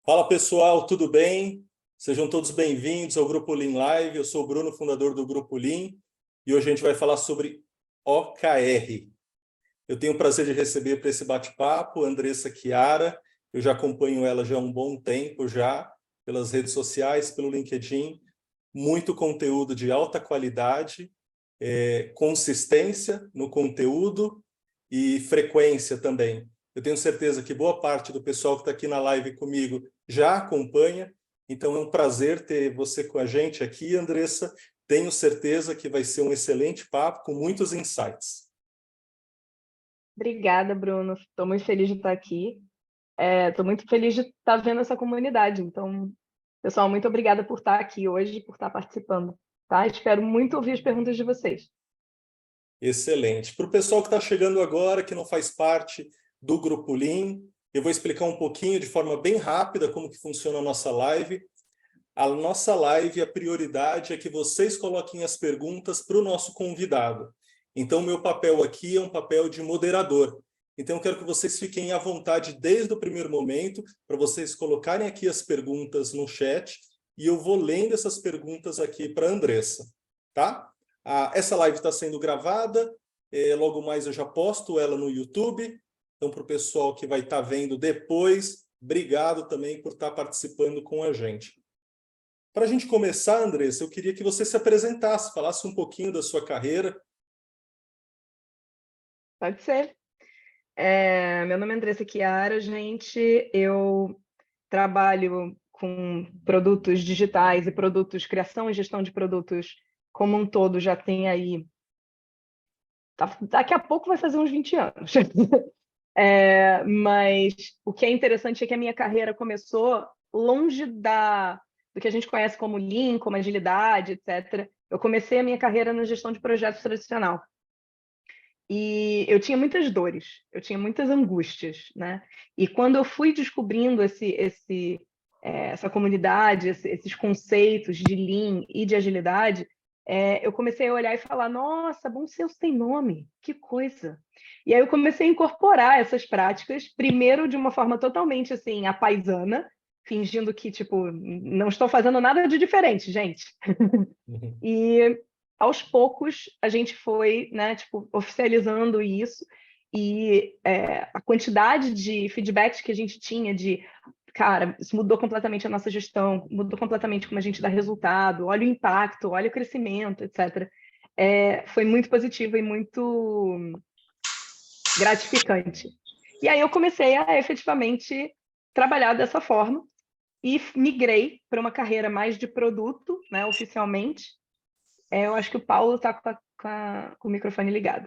Fala pessoal, tudo bem? Sejam todos bem-vindos ao Grupo Lean Live. Eu sou o Bruno, fundador do Grupo Lean, e hoje a gente vai falar sobre OKR. Eu tenho o prazer de receber para esse bate-papo a Andressa Chiara. Eu já acompanho ela já há um bom tempo já, pelas redes sociais, pelo LinkedIn. Muito conteúdo de alta qualidade, consistência no conteúdo e frequência também. Eu tenho certeza que boa parte do pessoal que está aqui na live comigo já acompanha, então é um prazer ter você com a gente aqui, Andressa. Tenho certeza que vai ser um excelente papo com muitos insights. Obrigada, Bruno. Estou muito feliz de estar aqui. Estou muito feliz de estar vendo essa comunidade. Então, pessoal, muito obrigada por estar aqui hoje, por estar participando. Tá? Espero muito ouvir as perguntas de vocês. Excelente. Para o pessoal que está chegando agora, que não faz parte do Grupo Lean, eu vou explicar um pouquinho de forma bem rápida como que funciona a nossa live. A nossa live, a prioridade é que vocês coloquem as perguntas para o nosso convidado. Então, o meu papel aqui é um papel de moderador. Então, eu quero que vocês fiquem à vontade desde o primeiro momento para vocês colocarem aqui as perguntas no chat e eu vou lendo essas perguntas aqui para a Andressa, tá? Essa live está sendo gravada, logo mais eu já posto ela no YouTube. Então, para o pessoal que vai estar vendo depois, obrigado também por estar participando com a gente. Para a gente começar, Andressa, eu queria que você se apresentasse, falasse um pouquinho da sua carreira. Pode ser. Meu nome é Andressa Chiara, gente. Eu trabalho com produtos digitais e produtos, criação e gestão de produtos como um todo, já tem aí. Daqui a pouco vai fazer uns 20 anos. Mas o que é interessante é que a minha carreira começou longe do que a gente conhece como Lean, como agilidade, etc. Eu comecei a minha carreira na gestão de projetos tradicional. E eu tinha muitas dores, eu tinha muitas angústias, né? E quando eu fui descobrindo essa comunidade, esses conceitos de Lean e de agilidade, eu comecei a olhar e falar, nossa, bom senso tem nome, que coisa. E aí eu comecei a incorporar essas práticas, primeiro de uma forma totalmente assim, apaisana, fingindo que, tipo, não estou fazendo nada de diferente, gente. Uhum. E aos poucos a gente foi, né, tipo, oficializando isso e a quantidade de feedbacks que a gente tinha de, cara, isso mudou completamente a nossa gestão, mudou completamente como a gente dá resultado, olha o impacto, olha o crescimento, etc. Foi muito positivo e muito gratificante. E aí eu comecei a efetivamente trabalhar dessa forma e migrei para uma carreira mais de produto, né, oficialmente. Eu acho que o Paulo está com o microfone ligado.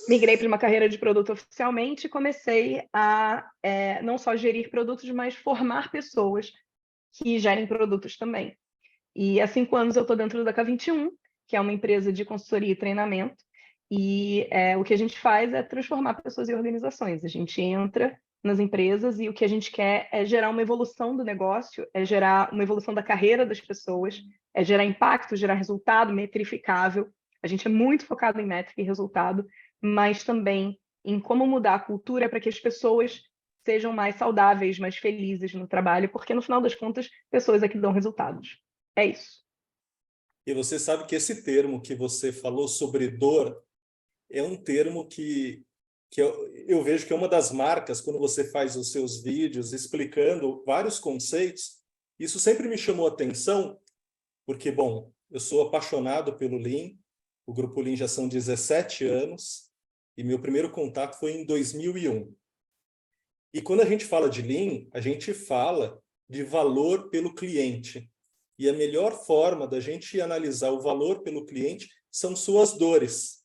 Migrei para uma carreira de produto oficialmente e comecei a não só gerir produtos, mas formar pessoas que gerem produtos também. E há 5 anos eu estou dentro da K21, que é uma empresa de consultoria e treinamento, e o que a gente faz é transformar pessoas em organizações. A gente entra nas empresas e o que a gente quer é gerar uma evolução do negócio, é gerar uma evolução da carreira das pessoas, é gerar impacto, gerar resultado metrificável. A gente é muito focado em métrica e resultado, mas também em como mudar a cultura para que as pessoas sejam mais saudáveis, mais felizes no trabalho, porque no final das contas, pessoas é que dão resultados. É isso. E você sabe que esse termo que você falou sobre dor é um termo que eu vejo que é uma das marcas quando você faz os seus vídeos explicando vários conceitos. Isso sempre me chamou a atenção, porque, bom, eu sou apaixonado pelo Lean, o Grupo Lean já são 17 anos, e meu primeiro contato foi em 2001. E quando a gente fala de Lean, a gente fala de valor pelo cliente. E a melhor forma da gente analisar o valor pelo cliente são suas dores.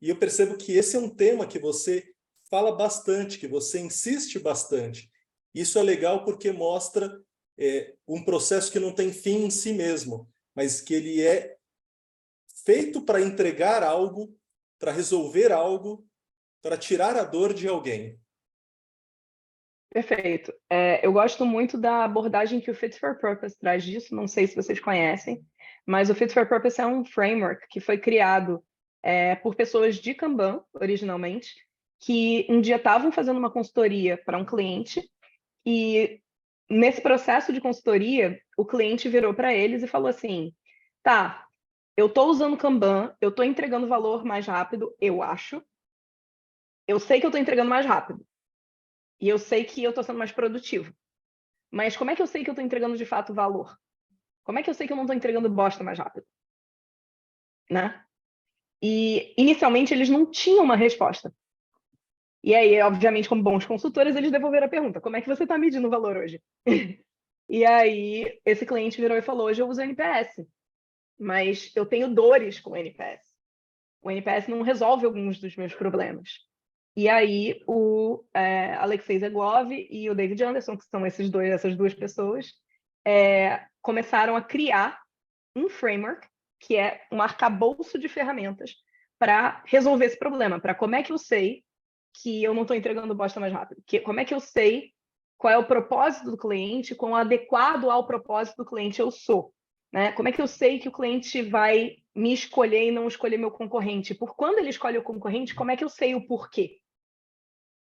E eu percebo que esse é um tema que você fala bastante, que você insiste bastante. Isso é legal porque mostra um processo que não tem fim em si mesmo, mas que ele é feito para entregar algo, para resolver algo, para tirar a dor de alguém. Perfeito. Eu gosto muito da abordagem que o Fit for Purpose traz disso, não sei se vocês conhecem, mas o Fit for Purpose é um framework que foi criado por pessoas de Kanban, originalmente, que um dia estavam fazendo uma consultoria para um cliente E nesse processo de consultoria, o cliente virou para eles e falou assim, tá, eu estou usando Kanban, eu estou entregando valor mais rápido, eu acho. Eu sei que eu estou entregando mais rápido. E eu sei que eu estou sendo mais produtivo. Mas como é que eu sei que eu estou entregando de fato valor? Como é que eu sei que eu não estou entregando bosta mais rápido? Né? E, inicialmente, eles não tinham uma resposta. E aí, obviamente, como bons consultores, eles devolveram a pergunta: como é que você está medindo o valor hoje? E aí, esse cliente virou e falou: hoje eu uso NPS, mas eu tenho dores com o NPS. O NPS não resolve alguns dos meus problemas. E aí, o Alexei Zeglov e o David Anderson, que são essas duas pessoas, começaram a criar um framework, que é um arcabouço de ferramentas para resolver esse problema, para como é que eu sei que eu não estou entregando bosta mais rápido, como é que eu sei qual é o propósito do cliente, quão adequado ao propósito do cliente eu sou, né? Como é que eu sei que o cliente vai me escolher e não escolher meu concorrente? Por quando ele escolhe o concorrente, como é que eu sei o porquê?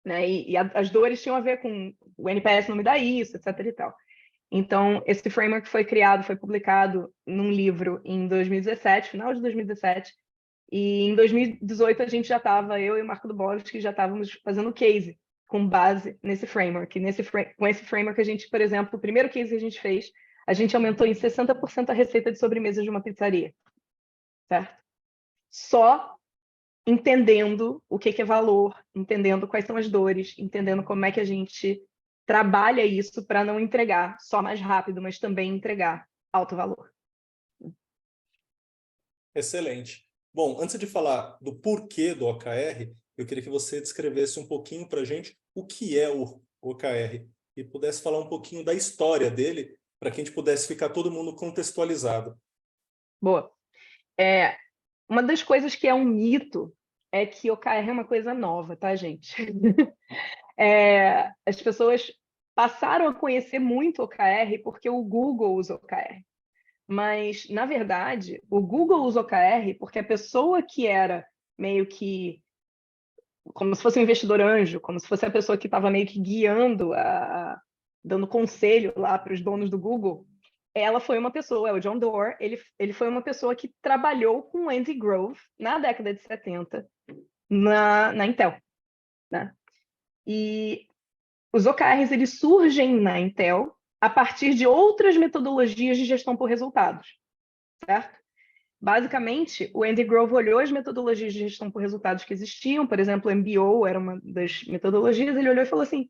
Né? E as dores tinham a ver com o NPS não me dá isso, etc. e tal. Então, esse framework foi criado, foi publicado num livro em 2017, final de 2017, e em 2018 a gente já estava, eu e o Marco Dubovski já estávamos fazendo case com base nesse framework. Com esse framework a gente, por exemplo, o primeiro case que a gente fez, a gente aumentou em 60% a receita de sobremesa de uma pizzaria, certo? Só entendendo o que é valor, entendendo quais são as dores, entendendo como é que a gente trabalha isso para não entregar só mais rápido, mas também entregar alto valor. Excelente. Bom, antes de falar do porquê do OKR, eu queria que você descrevesse um pouquinho para a gente o que é o OKR e pudesse falar um pouquinho da história dele, para que a gente pudesse ficar todo mundo contextualizado. Boa. Uma das coisas que é um mito é que OKR é uma coisa nova, tá, gente? As pessoas passaram a conhecer muito OKR porque o Google usa OKR. Mas, na verdade, o Google usa OKR porque a pessoa que era meio que como se fosse um investidor anjo, como se fosse a pessoa que estava meio que guiando, dando conselho lá para os donos do Google, ela foi uma pessoa, o John Doerr, ele foi uma pessoa que trabalhou com Andy Grove na década de 70 na Intel. Né? E os OKRs eles surgem na Intel a partir de outras metodologias de gestão por resultados, certo? Basicamente, o Andy Grove olhou as metodologias de gestão por resultados que existiam, por exemplo, o MBO era uma das metodologias, ele olhou e falou assim,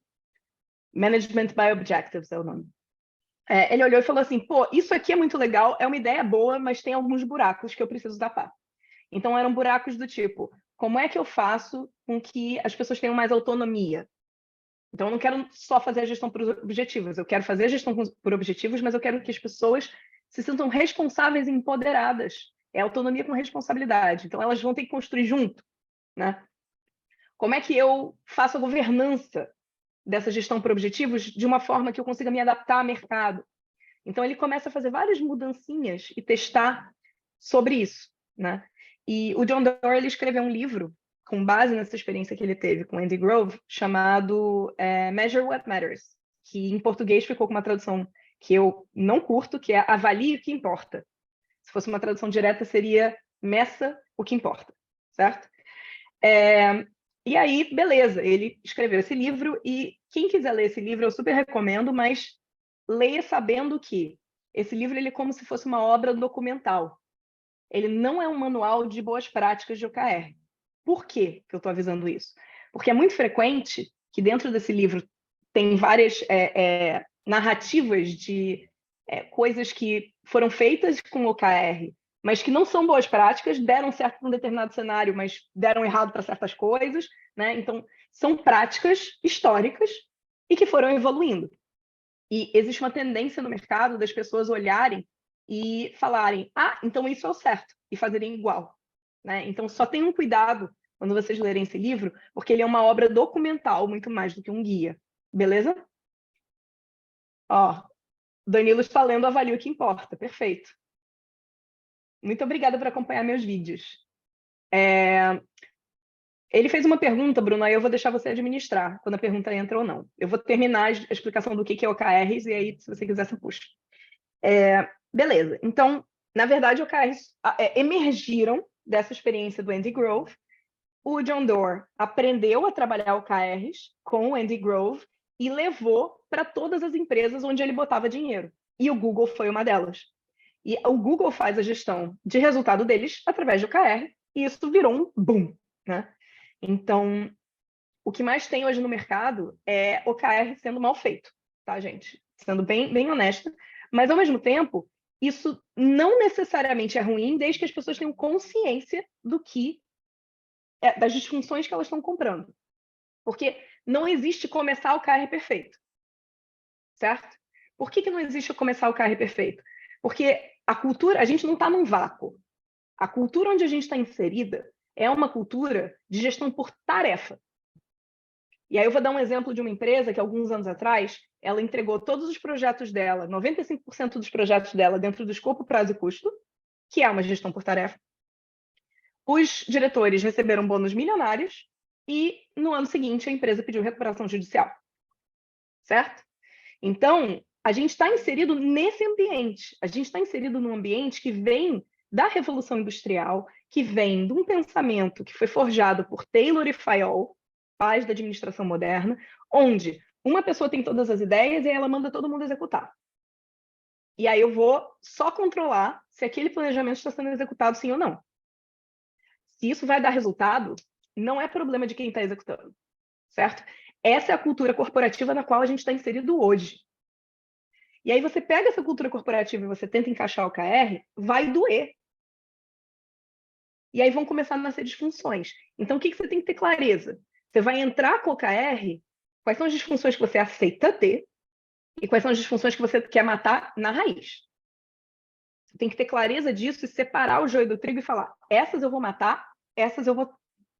Management by Objectives é o nome. Ele olhou e falou assim, pô, isso aqui é muito legal, é uma ideia boa, mas tem alguns buracos que eu preciso tapar. Então, eram buracos do tipo, como é que eu faço com que as pessoas tenham mais autonomia? Então, eu não quero só fazer a gestão por objetivos, eu quero fazer a gestão por objetivos, mas eu quero que as pessoas se sintam responsáveis e empoderadas. É autonomia com responsabilidade. Então, elas vão ter que construir junto. Né? Como é que eu faço a governança dessa gestão por objetivos de uma forma que eu consiga me adaptar ao mercado? Então, ele começa a fazer várias mudancinhas e testar sobre isso. Né? E o John Doerr ele escreveu um livro com base nessa experiência que ele teve com Andy Grove, chamado Measure What Matters, que em português ficou com uma tradução que eu não curto, que é Avalie o que importa. Se fosse uma tradução direta, seria Meça o que importa, certo? E aí, beleza, ele escreveu esse livro e quem quiser ler esse livro, eu super recomendo, mas leia sabendo que esse livro ele é como se fosse uma obra documental. Ele não é um manual de boas práticas de OKR. Por que eu estou avisando isso? Porque é muito frequente que dentro desse livro tem várias narrativas de coisas que foram feitas com OKR, mas que não são boas práticas, deram certo para um determinado cenário, mas deram errado para certas coisas. Né? Então, são práticas históricas e que foram evoluindo. E existe uma tendência no mercado das pessoas olharem e falarem, então isso é o certo, e fazerem igual. Né? Então, só tenham cuidado quando vocês lerem esse livro, porque ele é uma obra documental, muito mais do que um guia. Beleza? Ó, Danilo está lendo Avalie o que importa. Perfeito. Muito obrigada por acompanhar meus vídeos. Ele fez uma pergunta, Bruno, aí eu vou deixar você administrar, quando a pergunta entra ou não. Eu vou terminar a explicação do que é OKRs, e aí, se você quiser, você puxa. Beleza. Então, na verdade, OKRs emergiram dessa experiência do Andy Grove. O John Doerr aprendeu a trabalhar OKRs com o Andy Grove e levou para todas as empresas onde ele botava dinheiro. E o Google foi uma delas. E o Google faz a gestão de resultado deles através de OKR, e isso virou um boom, né? Então, o que mais tem hoje no mercado é OKR sendo mal feito, tá, gente? Sendo bem honesta. Mas, ao mesmo tempo, isso não necessariamente é ruim, desde que as pessoas tenham consciência do que das disfunções que elas estão comprando. Porque não existe começar o OKR perfeito, certo? Por que não existe começar o OKR perfeito? Porque a cultura, a gente não está num vácuo. A cultura onde a gente está inserida é uma cultura de gestão por tarefa. E aí eu vou dar um exemplo de uma empresa que, alguns anos atrás, ela entregou todos os projetos dela, 95% dos projetos dela, dentro do escopo, prazo e custo, que é uma gestão por tarefa. Os diretores receberam bônus milionários e, no ano seguinte, a empresa pediu recuperação judicial. Certo? Então, a gente está inserido nesse ambiente. A gente está inserido num ambiente que vem da Revolução Industrial, que vem de um pensamento que foi forjado por Taylor e Fayol, pais da administração moderna, onde uma pessoa tem todas as ideias e ela manda todo mundo executar. E aí eu vou só controlar se aquele planejamento está sendo executado sim ou não. Se isso vai dar resultado, não é problema de quem está executando, certo? Essa é a cultura corporativa na qual a gente está inserido hoje. E aí você pega essa cultura corporativa e você tenta encaixar o OKR, vai doer. E aí vão começar a nascer disfunções. Então, o que você tem que ter clareza? Você vai entrar com o OKR, quais são as disfunções que você aceita ter e quais são as disfunções que você quer matar na raiz. Você tem que ter clareza disso e separar o joio do trigo e falar, essas eu vou matar, essas eu vou...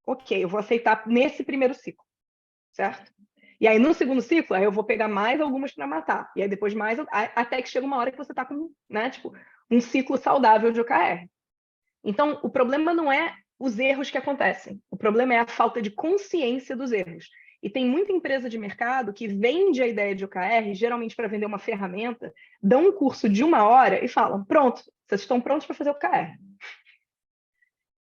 Ok, eu vou aceitar nesse primeiro ciclo, certo? E aí, no segundo ciclo, aí eu vou pegar mais algumas para matar. E aí, depois mais, até que chega uma hora que você está com, né, tipo, um ciclo saudável de OKR. Então, o problema não é os erros que acontecem. O problema é a falta de consciência dos erros. E tem muita empresa de mercado que vende a ideia de OKR, geralmente para vender uma ferramenta, dão um curso de 1 hora e falam, pronto, vocês estão prontos para fazer OKR.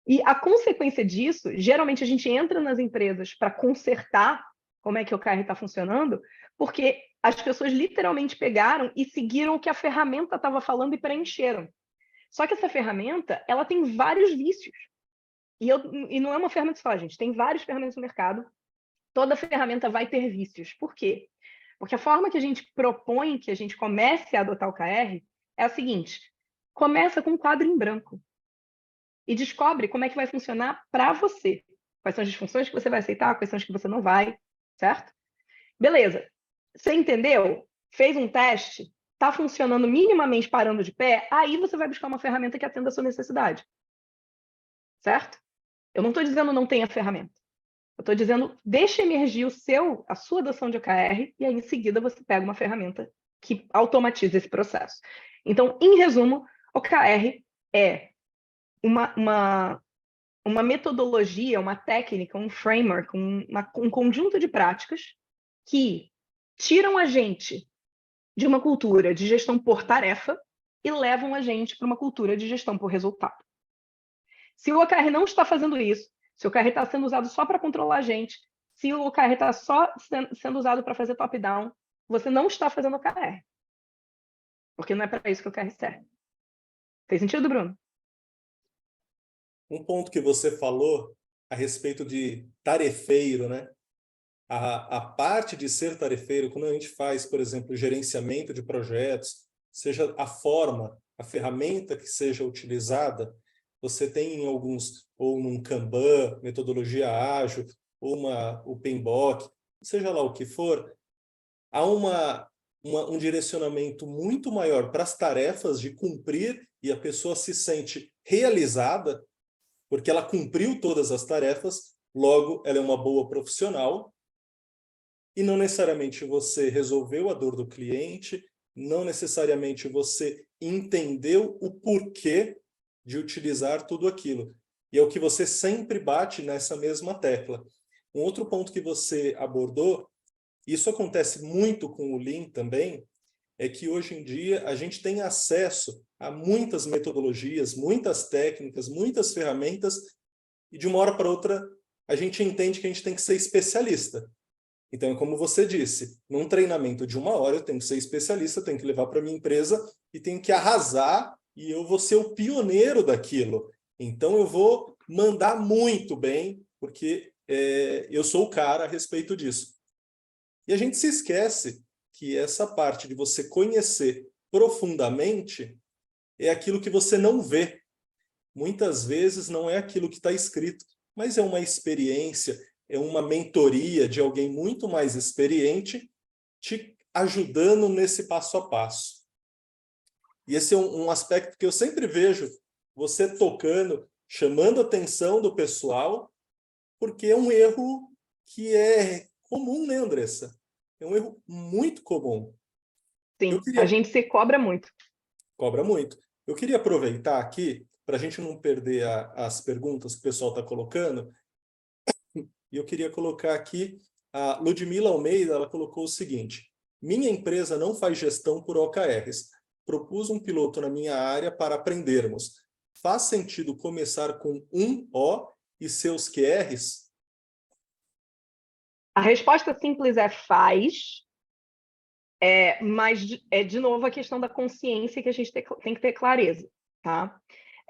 E a consequência disso, geralmente a gente entra nas empresas para consertar como é que o OKR está funcionando, porque as pessoas literalmente pegaram e seguiram o que a ferramenta estava falando e preencheram. Só que essa ferramenta, ela tem vários vícios. E não é uma ferramenta só, gente. Tem várias ferramentas no mercado. Toda ferramenta vai ter vícios. Por quê? Porque a forma que a gente propõe que a gente comece a adotar o OKR é a seguinte. Começa com um quadro em branco. E descobre como é que vai funcionar para você. Quais são as disfunções que você vai aceitar, quais são as que você não vai, certo? Beleza. Você entendeu? Fez um teste? Está funcionando minimamente parando de pé? Aí você vai buscar uma ferramenta que atenda a sua necessidade. Certo? Eu não estou dizendo não tenha ferramenta. Eu estou dizendo deixa emergir a sua adoção de OKR e aí em seguida você pega uma ferramenta que automatiza esse processo. Então, em resumo, OKR é uma metodologia, uma técnica, um framework, um conjunto de práticas que tiram a gente de uma cultura de gestão por tarefa e levam a gente para uma cultura de gestão por resultado. Se o OKR não está fazendo isso, se o OKR está sendo usado só para controlar a gente, se o OKR está só sendo usado para fazer top-down, você não está fazendo OKR. Porque não é para isso que o OKR serve. Fez sentido, Bruno? Um ponto que você falou a respeito de tarefeiro, né? A parte de ser tarefeiro, quando a gente faz, por exemplo, gerenciamento de projetos, seja a forma, a ferramenta que seja utilizada, você tem em alguns, ou num Kanban, metodologia ágil, ou o PMBOK, seja lá o que for, há um direcionamento muito maior para as tarefas de cumprir e a pessoa se sente realizada porque ela cumpriu todas as tarefas, logo ela é uma boa profissional, e não necessariamente você resolveu a dor do cliente, não necessariamente você entendeu o porquê de utilizar tudo aquilo. E é o que você sempre bate nessa mesma tecla. Um outro ponto que você abordou, isso acontece muito com o Lean também, é que hoje em dia a gente tem acesso a muitas metodologias, muitas técnicas, muitas ferramentas, e de uma hora para outra a gente entende que a gente tem que ser especialista. Então, como você disse, num treinamento de 1 hora eu tenho que ser especialista, tenho que levar para minha empresa e tenho que arrasar e eu vou ser o pioneiro daquilo. Então, eu vou mandar muito bem, porque eu sou o cara a respeito disso. E a gente se esquece que essa parte de você conhecer profundamente é aquilo que você não vê. Muitas vezes não é aquilo que está escrito, mas é uma experiência, é uma mentoria de alguém muito mais experiente te ajudando nesse passo a passo. E esse é um aspecto que eu sempre vejo você tocando, chamando a atenção do pessoal, porque é um erro que é comum, né, Andressa? É um erro muito comum. Eu Sim, a queria... gente se cobra muito. Cobra muito. Eu queria aproveitar aqui, para a gente não perder as perguntas que o pessoal está colocando, e eu queria colocar aqui, a Ludmila Almeida, ela colocou o seguinte: minha empresa não faz gestão por OKRs. Propus um piloto na minha área para aprendermos. Faz sentido começar com um O e seus QRs? A resposta simples é faz, mas é de novo a questão da consciência que a gente tem que ter clareza, tá?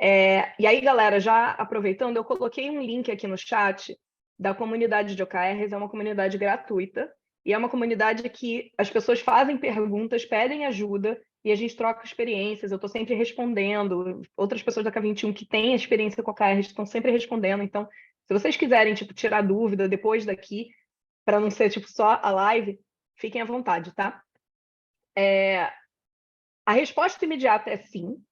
E aí, galera, já aproveitando, eu coloquei um link aqui no chat da comunidade de OKRs, é uma comunidade gratuita, e é uma comunidade que as pessoas fazem perguntas, pedem ajuda, e a gente troca experiências, eu estou sempre respondendo, outras pessoas da K21 que têm experiência com OKRs estão sempre respondendo, então, se vocês quiserem, tipo, tirar dúvida depois daqui, para não ser, tipo, só a live, fiquem à vontade, tá? A resposta imediata é sim,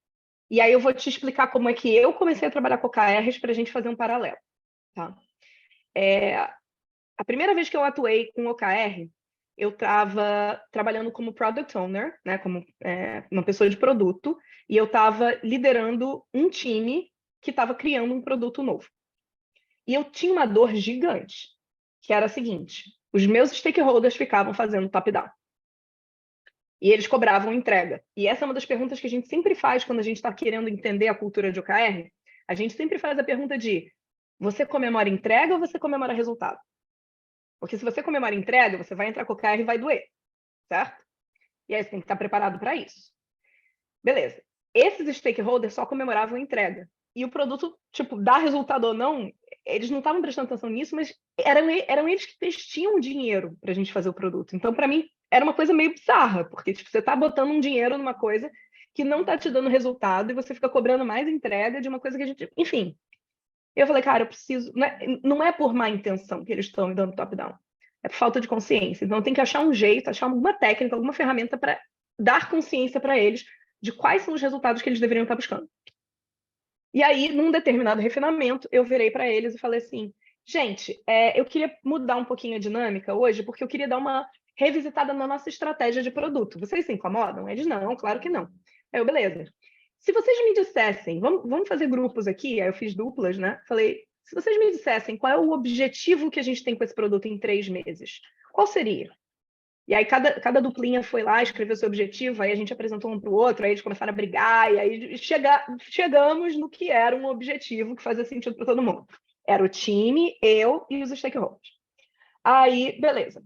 e aí eu vou te explicar como é que eu comecei a trabalhar com OKRs para a gente fazer um paralelo, tá? A primeira vez que eu atuei com OKR, eu estava trabalhando como Product Owner, né, como uma pessoa de produto, e eu estava liderando um time que estava criando um produto novo. E eu tinha uma dor gigante, que era a seguinte: os meus stakeholders ficavam fazendo top-down. E eles cobravam entrega. E essa é uma das perguntas que a gente sempre faz quando a gente está querendo entender a cultura de OKR. A gente sempre faz a pergunta de: você comemora entrega ou você comemora resultado? Porque se você comemora entrega, você vai entrar com o OKR e vai doer, certo? E aí você tem que estar preparado para isso. Beleza. Esses stakeholders só comemoravam entrega. E o produto, tipo, dar resultado ou não, eles não estavam prestando atenção nisso, mas eram eles que investiam dinheiro para a gente fazer o produto. Então, para mim, era uma coisa meio bizarra, porque tipo, você está botando um dinheiro numa coisa que não está te dando resultado e você fica cobrando mais entrega de uma coisa que a gente... Enfim, eu falei, cara, eu preciso... Não é por má intenção que eles estão me dando top-down. É por falta de consciência. Então, tem que achar um jeito, achar alguma técnica, alguma ferramenta para dar consciência para eles de quais são os resultados que eles deveriam estar buscando. E aí, num determinado refinamento, eu virei para eles e falei assim: gente, eu queria mudar um pouquinho a dinâmica hoje, porque eu queria dar uma revisitada na nossa estratégia de produto. Vocês se incomodam? Eles, não, claro que não. Aí eu, beleza. Se vocês me dissessem, vamos fazer grupos aqui, aí eu fiz duplas, né? Falei, se vocês me dissessem qual é o objetivo que a gente tem com esse produto em 3 meses, qual seria? E aí cada duplinha foi lá, escreveu seu objetivo, aí a gente apresentou um para o outro, aí eles começaram a brigar, e aí chegamos no que era um objetivo que fazia sentido para todo mundo. Era o time, eu e os stakeholders. Aí, beleza.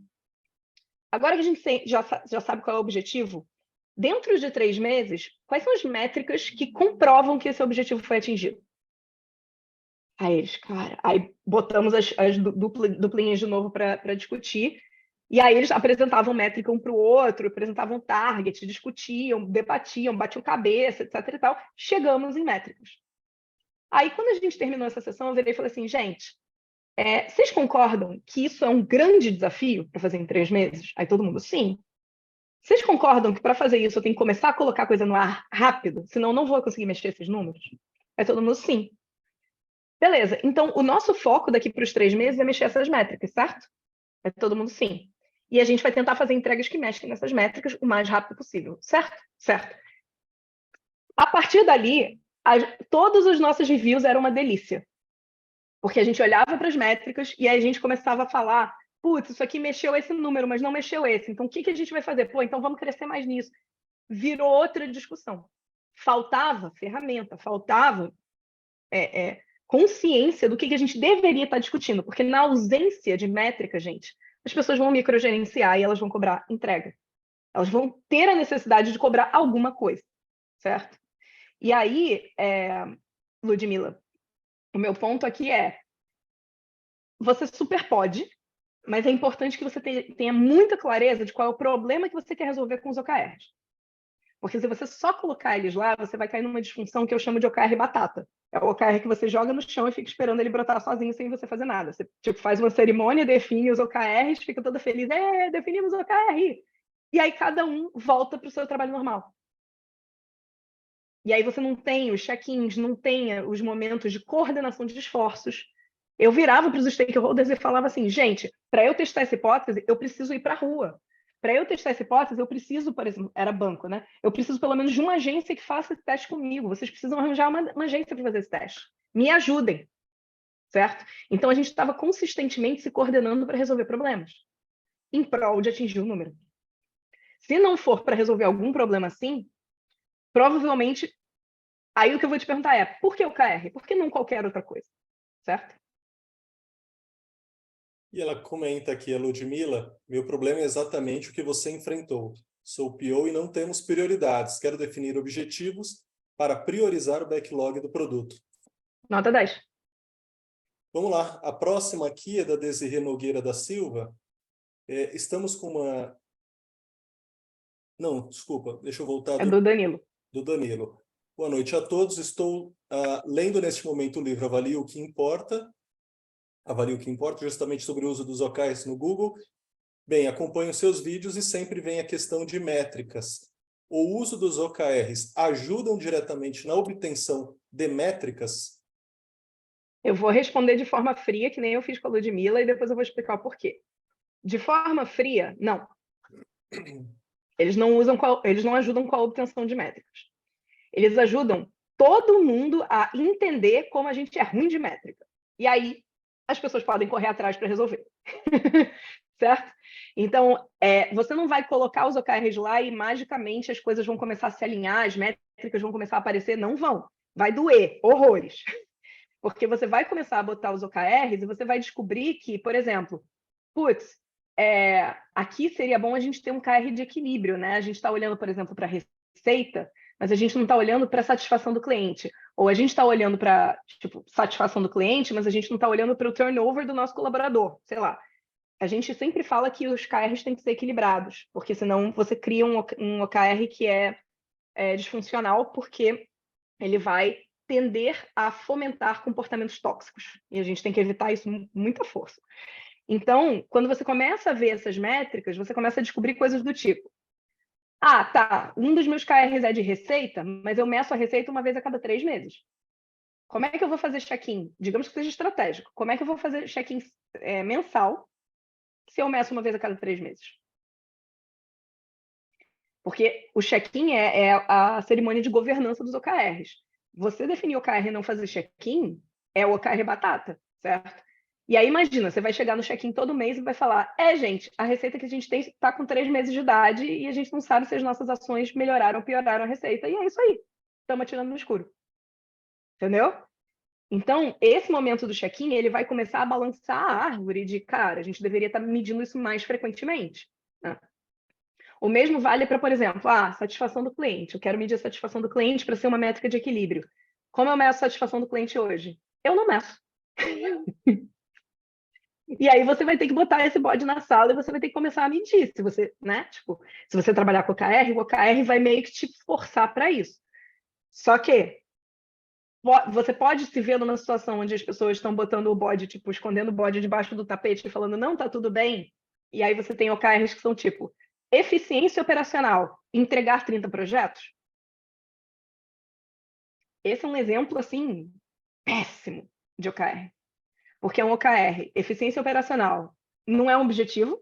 Agora que a gente já sabe qual é o objetivo, dentro de 3 meses, quais são as métricas que comprovam que esse objetivo foi atingido? Aí eles, cara, aí botamos as duplinhas de novo para discutir. E aí eles apresentavam métrica um para o outro, apresentavam target, discutiam, debatiam, batiam cabeça, etc e tal. Chegamos em métricas. Aí, quando a gente terminou essa sessão, eu virei e falei assim, gente, vocês concordam que isso é um grande desafio para fazer em 3 meses? Aí todo mundo, sim. Vocês concordam que para fazer isso eu tenho que começar a colocar coisa no ar rápido, senão eu não vou conseguir mexer esses números? Aí todo mundo, sim. Beleza, então o nosso foco daqui para os 3 meses é mexer essas métricas, certo? Aí todo mundo, sim. E a gente vai tentar fazer entregas que mexem nessas métricas o mais rápido possível, certo? Certo. A partir dali, todos os nossos reviews eram uma delícia. Porque a gente olhava para as métricas e aí a gente começava a falar, putz, isso aqui mexeu esse número, mas não mexeu esse. Então, o que a gente vai fazer? Pô, então vamos crescer mais nisso. Virou outra discussão. Faltava ferramenta, faltava consciência do que a gente deveria estar discutindo. Porque na ausência de métrica, gente, as pessoas vão microgerenciar e elas vão cobrar entrega. Elas vão ter a necessidade de cobrar alguma coisa, certo? E aí, Ludmila, o meu ponto aqui você super pode, mas é importante que você tenha muita clareza de qual é o problema que você quer resolver com os OKRs. Porque se você só colocar eles lá, você vai cair numa disfunção que eu chamo de OKR batata. É o OKR que você joga no chão e fica esperando ele brotar sozinho sem você fazer nada. Você faz uma cerimônia, define os OKRs, fica toda feliz, definimos o OKR. E aí cada um volta para o seu trabalho normal. E aí você não tem os check-ins, não tem os momentos de coordenação de esforços. Eu virava para os stakeholders e falava assim, gente, para eu testar essa hipótese, eu preciso ir para a rua. Para eu testar essa hipótese, eu preciso, por exemplo, era banco, né? Eu preciso pelo menos de uma agência que faça esse teste comigo. Vocês precisam arranjar uma agência para fazer esse teste. Me ajudem, certo? Então a gente estava consistentemente se coordenando para resolver problemas, em prol de atingir o número. Se não for para resolver algum problema assim, provavelmente, aí o que eu vou te perguntar é, por que o KR? Por que não qualquer outra coisa? Certo? E ela comenta aqui, a Ludmila, meu problema é exatamente o que você enfrentou. Sou PO e não temos prioridades. Quero definir objetivos para priorizar o backlog do produto. Nota 10. Vamos lá. A próxima aqui é da Desirê Nogueira da Silva. Estamos com uma... Não, desculpa, deixa eu voltar É do Danilo. do Danilo. Boa noite a todos. Estou lendo neste momento o livro Avalie o que Importa. Avalie o que Importa, justamente sobre o uso dos OKRs no Google. Bem, acompanho seus vídeos e sempre vem a questão de métricas. O uso dos OKRs ajudam diretamente na obtenção de métricas? Eu vou responder de forma fria, que nem eu fiz com a Ludmilla, e depois eu vou explicar o porquê. De forma fria, não. Eles não ajudam com a obtenção de métricas. Eles ajudam todo mundo a entender como a gente é ruim de métrica. E aí, as pessoas podem correr atrás para resolver. Certo? Então, você não vai colocar os OKRs lá e magicamente as coisas vão começar a se alinhar, as métricas vão começar a aparecer. Não vão. Vai doer, horrores. Porque você vai começar a botar os OKRs e você vai descobrir que, por exemplo, putz, aqui seria bom a gente ter um KR de equilíbrio, né? A gente está olhando, por exemplo, para a receita, mas a gente não está olhando para a satisfação do cliente. Ou a gente está olhando para, satisfação do cliente, mas a gente não está olhando para o turnover do nosso colaborador, sei lá. A gente sempre fala que os KRs têm que ser equilibrados, porque senão você cria um OKR que é disfuncional, porque ele vai tender a fomentar comportamentos tóxicos. E a gente tem que evitar isso com muita força. Então, quando você começa a ver essas métricas, você começa a descobrir coisas do tipo: tá, um dos meus KRs é de receita, mas eu meço a receita uma vez a cada 3 meses. Como é que eu vou fazer check-in? Digamos que seja estratégico. Como é que eu vou fazer check-in mensal se eu meço uma vez a cada 3 meses? Porque o check-in é a cerimônia de governança dos OKRs. Você definir o OKR e não fazer check-in é o OKR batata, certo? E aí, imagina, você vai chegar no check-in todo mês e vai falar: gente, a receita que a gente tem está com 3 meses de idade e a gente não sabe se as nossas ações melhoraram ou pioraram a receita. E é isso aí. Estamos atirando no escuro. Entendeu? Então, esse momento do check-in, ele vai começar a balançar a árvore de, cara, a gente deveria estar medindo isso mais frequentemente, né? O mesmo vale para, por exemplo, satisfação do cliente. Eu quero medir a satisfação do cliente para ser uma métrica de equilíbrio. Como eu meço a satisfação do cliente hoje? Eu não meço. E aí você vai ter que botar esse bode na sala e você vai ter que começar a medir. Se você, né? Se você trabalhar com o OKR vai meio que te forçar para isso. Só que você pode se ver numa situação onde as pessoas estão botando o bode, escondendo o bode debaixo do tapete e falando, não, tá tudo bem. E aí você tem OKRs que são eficiência operacional, entregar 30 projetos. Esse é um exemplo, assim, péssimo de OKR. Porque é um OKR, eficiência operacional, não é um objetivo,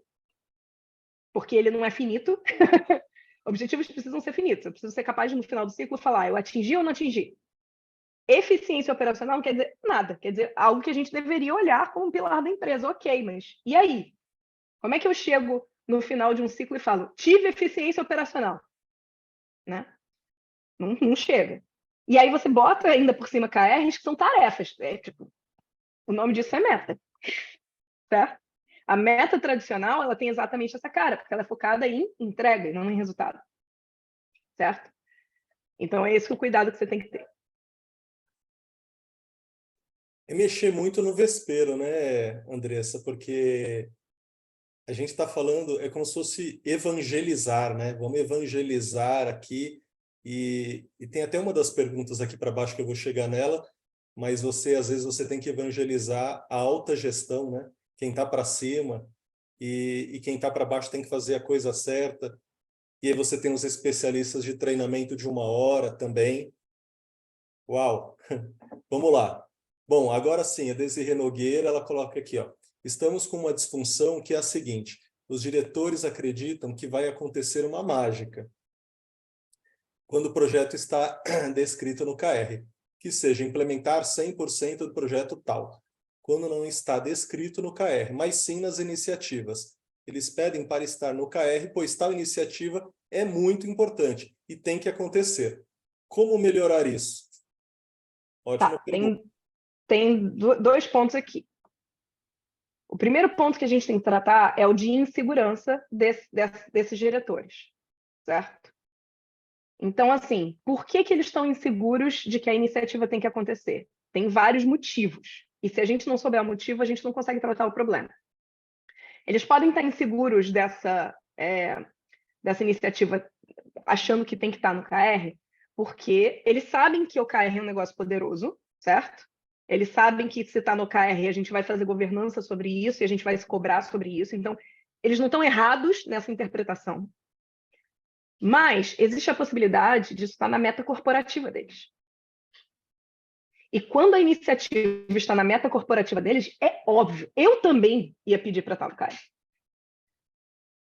porque ele não é finito. Objetivos precisam ser finitos. Eu preciso ser capaz de, no final do ciclo, falar, eu atingi ou não atingi? eficiência operacional não quer dizer nada, quer dizer algo que a gente deveria olhar como um pilar da empresa. Ok, mas e aí? Como é que eu chego no final de um ciclo e falo, tive eficiência operacional? Né? Não chega. E aí você bota ainda por cima KRs que são tarefas. Tipo, o nome disso é meta. Certo? A meta tradicional, ela tem exatamente essa cara, porque ela é focada em entrega e não em resultado. Certo? Então é esse o cuidado que você tem que ter. É mexer muito no vespeiro, né, Andressa? Porque a gente está falando, é como se fosse evangelizar, né? Vamos evangelizar aqui. E tem até uma das perguntas aqui para baixo que eu vou chegar nela, mas às vezes, você tem que evangelizar a alta gestão, né? Quem está para cima e quem está para baixo tem que fazer a coisa certa. E aí você tem os especialistas de treinamento de 1 hora também. Uau! Vamos lá. Bom, agora sim, a Desirê Nogueira, ela coloca aqui, ó. Estamos com uma disfunção que é a seguinte: os diretores acreditam que vai acontecer uma mágica quando o projeto está descrito no KR, que seja implementar 100% do projeto tal, quando não está descrito no KR, mas sim nas iniciativas. Eles pedem para estar no KR, pois tal iniciativa é muito importante e tem que acontecer. Como melhorar isso? Ótima Tá, pergunta. tem dois pontos aqui. O primeiro ponto que a gente tem que tratar é o de insegurança desses diretores, certo? Então, assim, por que eles estão inseguros de que a iniciativa tem que acontecer? Tem vários motivos. E se a gente não souber o motivo, a gente não consegue tratar o problema. Eles podem estar inseguros dessa iniciativa, achando que tem que estar no KR, porque eles sabem que o KR é um negócio poderoso, certo? Eles sabem que se está no KR, a gente vai fazer governança sobre isso e a gente vai se cobrar sobre isso. Então, eles não estão errados nessa interpretação. Mas existe a possibilidade disso estar na meta corporativa deles. E quando a iniciativa está na meta corporativa deles, é óbvio. Eu também ia pedir para estar no KR.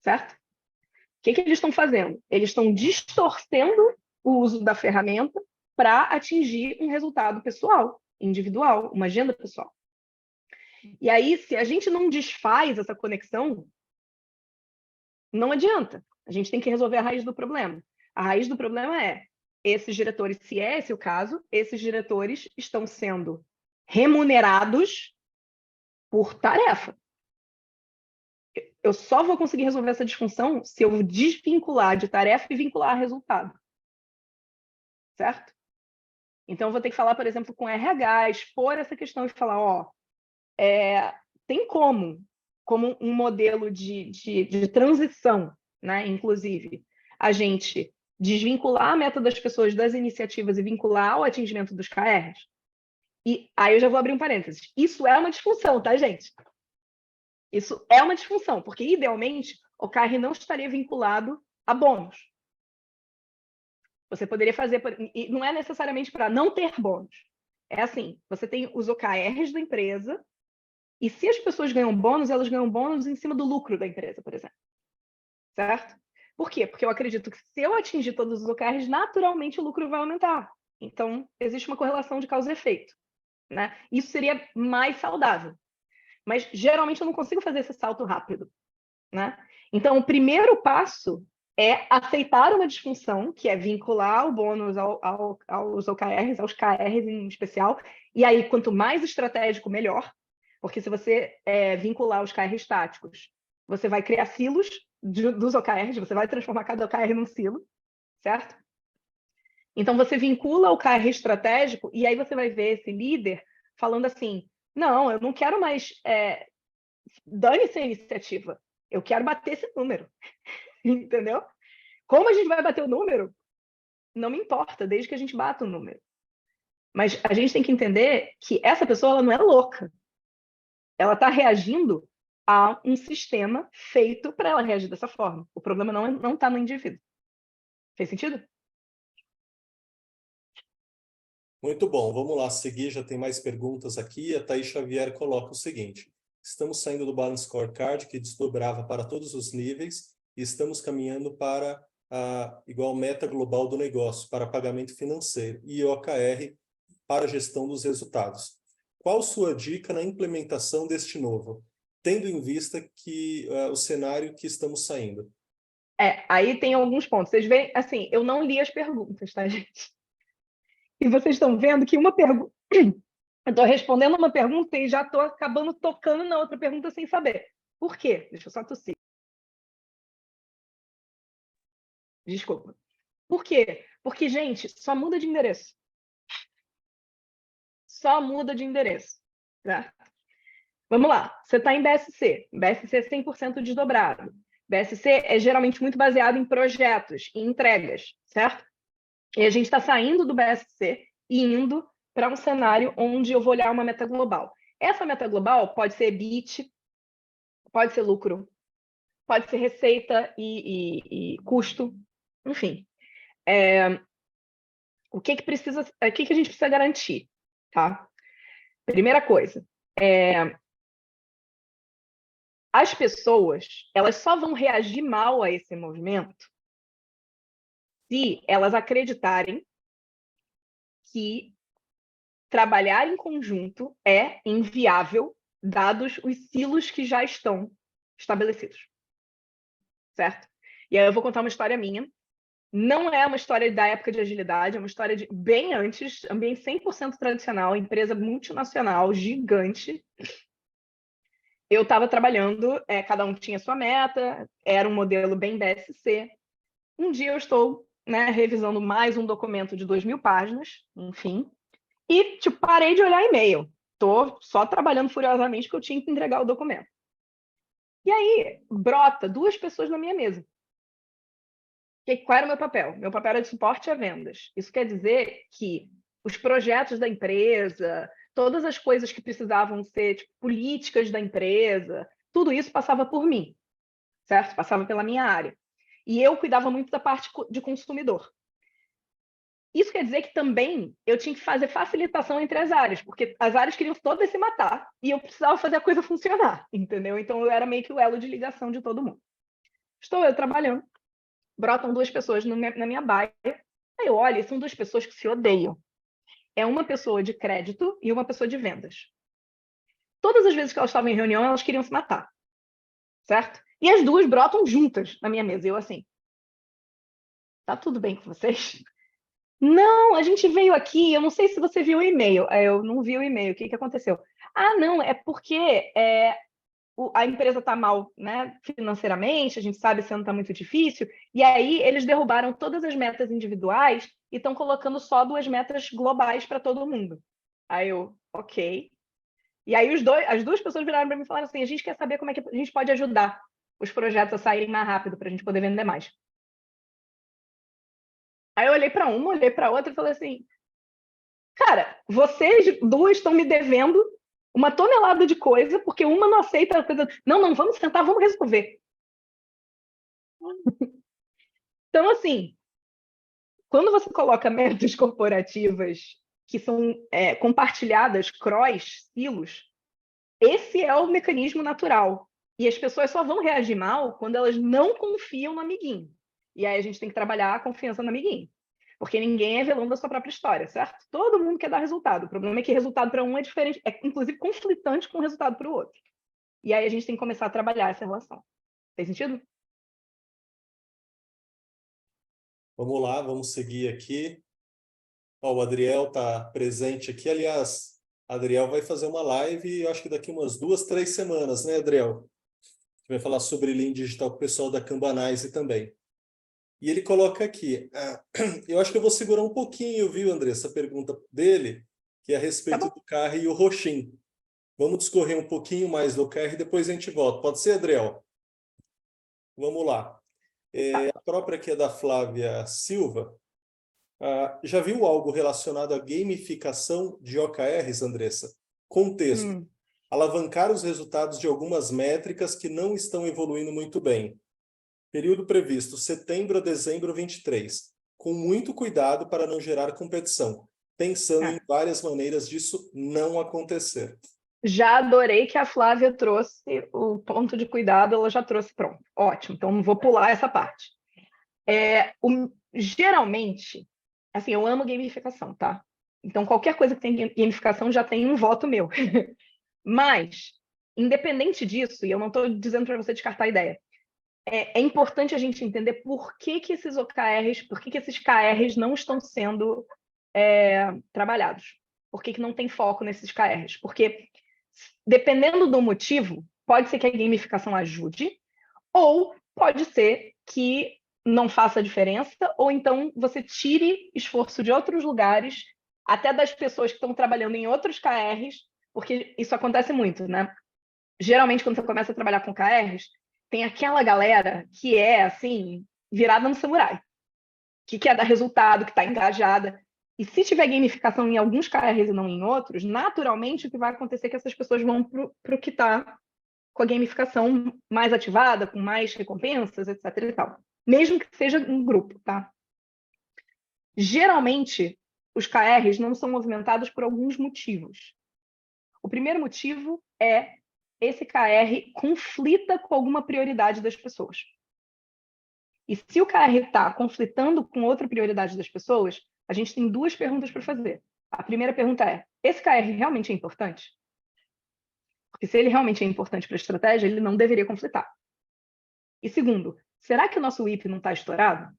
Certo? O que eles estão fazendo? Eles estão distorcendo o uso da ferramenta para atingir um resultado pessoal, individual, uma agenda pessoal. E aí, se a gente não desfaz essa conexão, não adianta. A gente tem que resolver a raiz do problema. A raiz do problema é, esses diretores, se é esse o caso, esses diretores estão sendo remunerados por tarefa. Eu só vou conseguir resolver essa disfunção se eu desvincular de tarefa e vincular a resultado. Certo? Então, eu vou ter que falar, por exemplo, com RH, expor essa questão e falar, ó, tem como um modelo de transição, né, inclusive, a gente desvincular a meta das pessoas das iniciativas e vincular ao atingimento dos KRs. E aí eu já vou abrir um parênteses. Isso é uma disfunção, tá, gente? Isso é uma disfunção, porque, idealmente, o KR não estaria vinculado a bônus. Você poderia fazer, e não é necessariamente para não ter bônus. É assim, você tem os OKRs da empresa, e se as pessoas ganham bônus, elas ganham bônus em cima do lucro da empresa, por exemplo. Certo? Por quê? Porque eu acredito que se eu atingir todos os OKRs, naturalmente o lucro vai aumentar. Então, existe uma correlação de causa e efeito. Né? Isso seria mais saudável. Mas, geralmente, eu não consigo fazer esse salto rápido. Né? Então, o primeiro passo é aceitar uma disfunção, que é vincular o bônus aos OKRs, aos KRs em especial. E aí, quanto mais estratégico, melhor. Porque se você vincular os KRs estáticos, você vai criar silos dos OKRs, você vai transformar cada OKR num silo, certo? Então, você vincula o KR estratégico e aí você vai ver esse líder falando assim, não, eu não quero mais... dane-se a iniciativa. Eu quero bater esse número. Entendeu? Como a gente vai bater o número, não me importa, desde que a gente bata o número. Mas a gente tem que entender que essa pessoa ela não é louca. Ela está reagindo a um sistema feito para ela reagir dessa forma. O problema não está no indivíduo. Fez sentido? Muito bom, vamos lá seguir, já tem mais perguntas aqui. A Thaís Xavier coloca o seguinte: estamos saindo do Balance Scorecard, que desdobrava para todos os níveis, e estamos caminhando para a igual meta global do negócio, para pagamento financeiro, e OKR para a gestão dos resultados. Qual sua dica na implementação deste novo, tendo em vista que o cenário que estamos saindo? Aí tem alguns pontos. Vocês veem, assim, eu não li as perguntas, tá, gente? E vocês estão vendo que uma pergunta... Eu estou respondendo uma pergunta e já estou acabando tocando na outra pergunta sem saber. Por quê? Deixa eu só tossir. Desculpa. Por quê? Porque, gente, só muda de endereço. Só muda de endereço. Tá? Vamos lá. Você está em BSC. BSC é 100% desdobrado. BSC é geralmente muito baseado em projetos e entregas, certo? E a gente está saindo do BSC e indo para um cenário onde eu vou olhar uma meta global. Essa meta global pode ser EBIT, pode ser lucro, pode ser receita e custo, enfim. O que a gente precisa garantir, tá? Primeira coisa, as pessoas, elas só vão reagir mal a esse movimento se elas acreditarem que trabalhar em conjunto é inviável, dados os silos que já estão estabelecidos. Certo? E aí eu vou contar uma história minha. Não é uma história da época de agilidade, é uma história de bem antes, ambiente 100% tradicional, empresa multinacional, gigante. Eu estava trabalhando, cada um tinha sua meta, era um modelo bem BSC. Um dia eu estou, né, revisando mais um documento de 2.000 páginas, enfim, e tipo, parei de olhar e-mail. Estou só trabalhando furiosamente porque eu tinha que entregar o documento. E aí, brota 2 pessoas na minha mesa. Qual era o meu papel? Meu papel era de suporte a vendas. Isso quer dizer que os projetos da empresa, todas as coisas que precisavam ser tipo, políticas da empresa, tudo isso passava por mim, certo? Passava pela minha área. E eu cuidava muito da parte de consumidor. Isso quer dizer que também eu tinha que fazer facilitação entre as áreas, porque as áreas queriam todas se matar e eu precisava fazer a coisa funcionar, entendeu? Então eu era meio que o elo de ligação de todo mundo. Estou eu trabalhando, brotam 2 pessoas na minha baia, aí eu olho, são 2 pessoas que se odeiam. É uma pessoa de crédito e uma pessoa de vendas. Todas as vezes que elas estavam em reunião, elas queriam se matar, certo? E as 2 brotam juntas na minha mesa. Eu assim, tá tudo bem com vocês? Não, a gente veio aqui, eu não sei se você viu o e-mail. Eu não vi o e-mail, o que aconteceu? Ah, não, é porque a empresa está mal, né, financeiramente, a gente sabe que esse ano está muito difícil, e aí eles derrubaram todas as metas individuais e estão colocando só 2 metas globais para todo mundo. Aí eu, ok. E aí as 2 pessoas viraram para mim e falaram assim, a gente quer saber como é que a gente pode ajudar os projetos a saírem mais rápido para a gente poder vender mais. Aí eu olhei para uma, olhei para outra e falei assim, cara, vocês 2 estão me devendo uma tonelada de coisa, porque uma não aceita a coisa. Não, vamos sentar, vamos resolver. Então, assim, quando você coloca metas corporativas que são compartilhadas, cross, silos, esse é o mecanismo natural. E as pessoas só vão reagir mal quando elas não confiam no amiguinho. E aí a gente tem que trabalhar a confiança no amiguinho. Porque ninguém é vilão da sua própria história, certo? Todo mundo quer dar resultado. O problema é que resultado para um é diferente, é inclusive conflitante com o resultado para o outro. E aí a gente tem que começar a trabalhar essa relação. Fez sentido? Vamos lá, vamos seguir aqui. Ó, o Adriel está presente aqui. Aliás, Adriel vai fazer uma live, eu acho que daqui umas 2, 3 semanas, né, Adriel? Vai falar sobre Lean Digital com o pessoal da Kanbanize também. E ele coloca aqui, eu acho que eu vou segurar um pouquinho, viu, André, essa pergunta dele, que é a respeito do CAR e o Roxin. Vamos discorrer um pouquinho mais do CAR e depois a gente volta. Pode ser, Adriel? Vamos lá. A própria aqui é da Flávia Silva. Já viu algo relacionado à gamificação de OKRs, Andressa? Contexto. Alavancar os resultados de algumas métricas que não estão evoluindo muito bem. Período previsto, setembro a dezembro 23. Com muito cuidado para não gerar competição. Pensando em várias maneiras disso não acontecer. Já adorei que a Flávia trouxe o ponto de cuidado, ela já trouxe pronto. Ótimo, então não vou pular essa parte. Geralmente, assim, eu amo gamificação, tá? Então, qualquer coisa que tem gamificação já tem um voto meu. Mas, independente disso, e eu não estou dizendo para você descartar a ideia, é importante a gente entender por que esses OKRs, por que esses KRs não estão sendo trabalhados. Por que não tem foco nesses KRs? Porque, dependendo do motivo, pode ser que a gamificação ajude, ou pode ser que não faça diferença, ou então você tire esforço de outros lugares, até das pessoas que estão trabalhando em outros KRs, porque isso acontece muito, né? Geralmente, quando você começa a trabalhar com KRs, tem aquela galera que é, assim, virada no samurai, que quer dar resultado, que está engajada. E se tiver gamificação em alguns KRs e não em outros, naturalmente o que vai acontecer é que essas pessoas vão para o que está com a gamificação mais ativada, com mais recompensas, etc. e tal. Mesmo que seja um grupo, tá? Geralmente, os KRs não são movimentados por alguns motivos. O primeiro motivo é esse KR conflita com alguma prioridade das pessoas. E se o KR está conflitando com outra prioridade das pessoas, a gente tem duas perguntas para fazer. A primeira pergunta é: esse KR realmente é importante? Porque se ele realmente é importante para a estratégia, ele não deveria conflitar. E segundo, será que o nosso WIP não está estourado?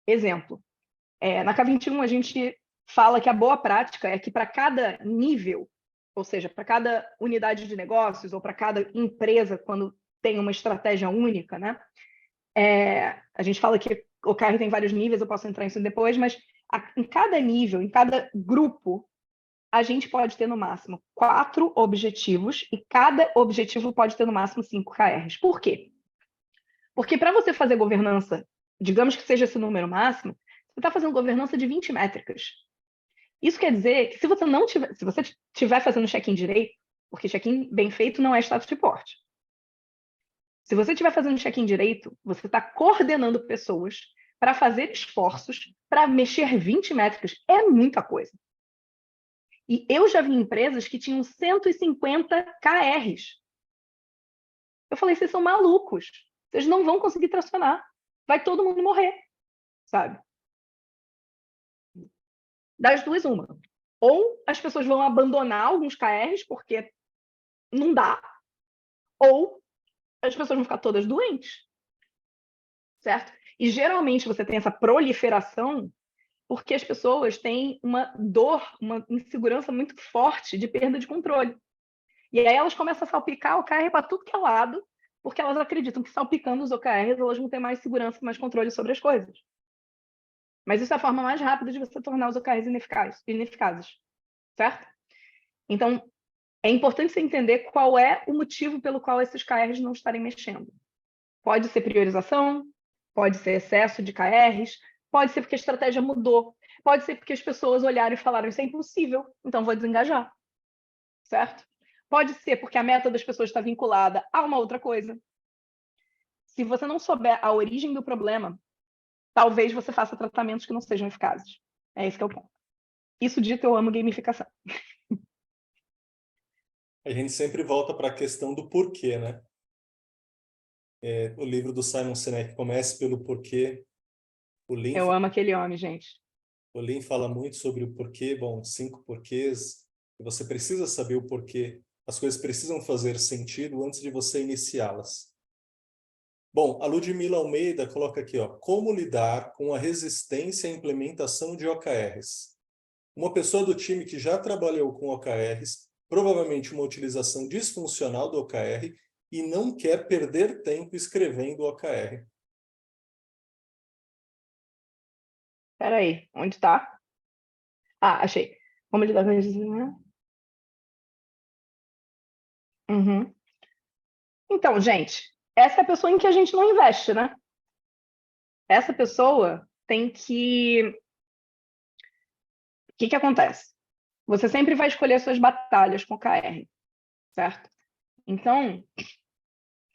Exemplo, na K21 a gente fala que a boa prática é que para cada nível, ou seja, para cada unidade de negócios ou para cada empresa, quando tem uma estratégia única, né? A gente fala que o OKR tem vários níveis, eu posso entrar nisso depois, mas em cada nível, em cada grupo, a gente pode ter no máximo 4 objetivos e cada objetivo pode ter no máximo 5 KRs. Por quê? Porque para você fazer governança, digamos que seja esse número máximo, você está fazendo governança de 20 métricas. Isso quer dizer que se você estiver fazendo check-in direito, porque check-in bem feito não é status report. Se você estiver fazendo check-in direito, você está coordenando pessoas para fazer esforços para mexer 20 métricas. É muita coisa. E eu já vi empresas que tinham 150 KRs. Eu falei, vocês são malucos. Vocês não vão conseguir tracionar. Vai todo mundo morrer, sabe? Das duas, uma. Ou as pessoas vão abandonar alguns KRs porque não dá, ou as pessoas vão ficar todas doentes, certo? E geralmente você tem essa proliferação porque as pessoas têm uma dor, uma insegurança muito forte de perda de controle. E aí elas começam a salpicar o OKR para tudo que é lado, porque elas acreditam que salpicando os OKRs elas vão ter mais segurança, mais controle sobre as coisas. Mas isso é a forma mais rápida de você tornar os OKRs ineficazes, certo? Então, é importante você entender qual é o motivo pelo qual esses KRs não estarem mexendo. Pode ser priorização, pode ser excesso de KRs, pode ser porque a estratégia mudou, pode ser porque as pessoas olharam e falaram isso é impossível, então vou desengajar, certo? Pode ser porque a meta das pessoas está vinculada a uma outra coisa. Se você não souber a origem do problema, talvez você faça tratamentos que não sejam eficazes. É esse que é o ponto. Isso dito, eu amo gamificação. A gente sempre volta para a questão do porquê, né? O livro do Simon Sinek, Comece pelo Porquê. Eu amo aquele homem, gente. O Lean fala muito sobre o porquê, bom, 5 porquês. Você precisa saber o porquê. As coisas precisam fazer sentido antes de você iniciá-las. Bom, a Ludmila Almeida coloca aqui, ó, como lidar com a resistência à implementação de OKRs. Uma pessoa do time que já trabalhou com OKRs, provavelmente uma utilização disfuncional do OKR, e não quer perder tempo escrevendo o OKR. Espera aí, onde está? Ah, achei. Como lidar com isso? Uhum. Então, gente, essa é a pessoa em que a gente não investe, né? Essa pessoa tem que... O que acontece? Você sempre vai escolher suas batalhas com o KR, certo? Então,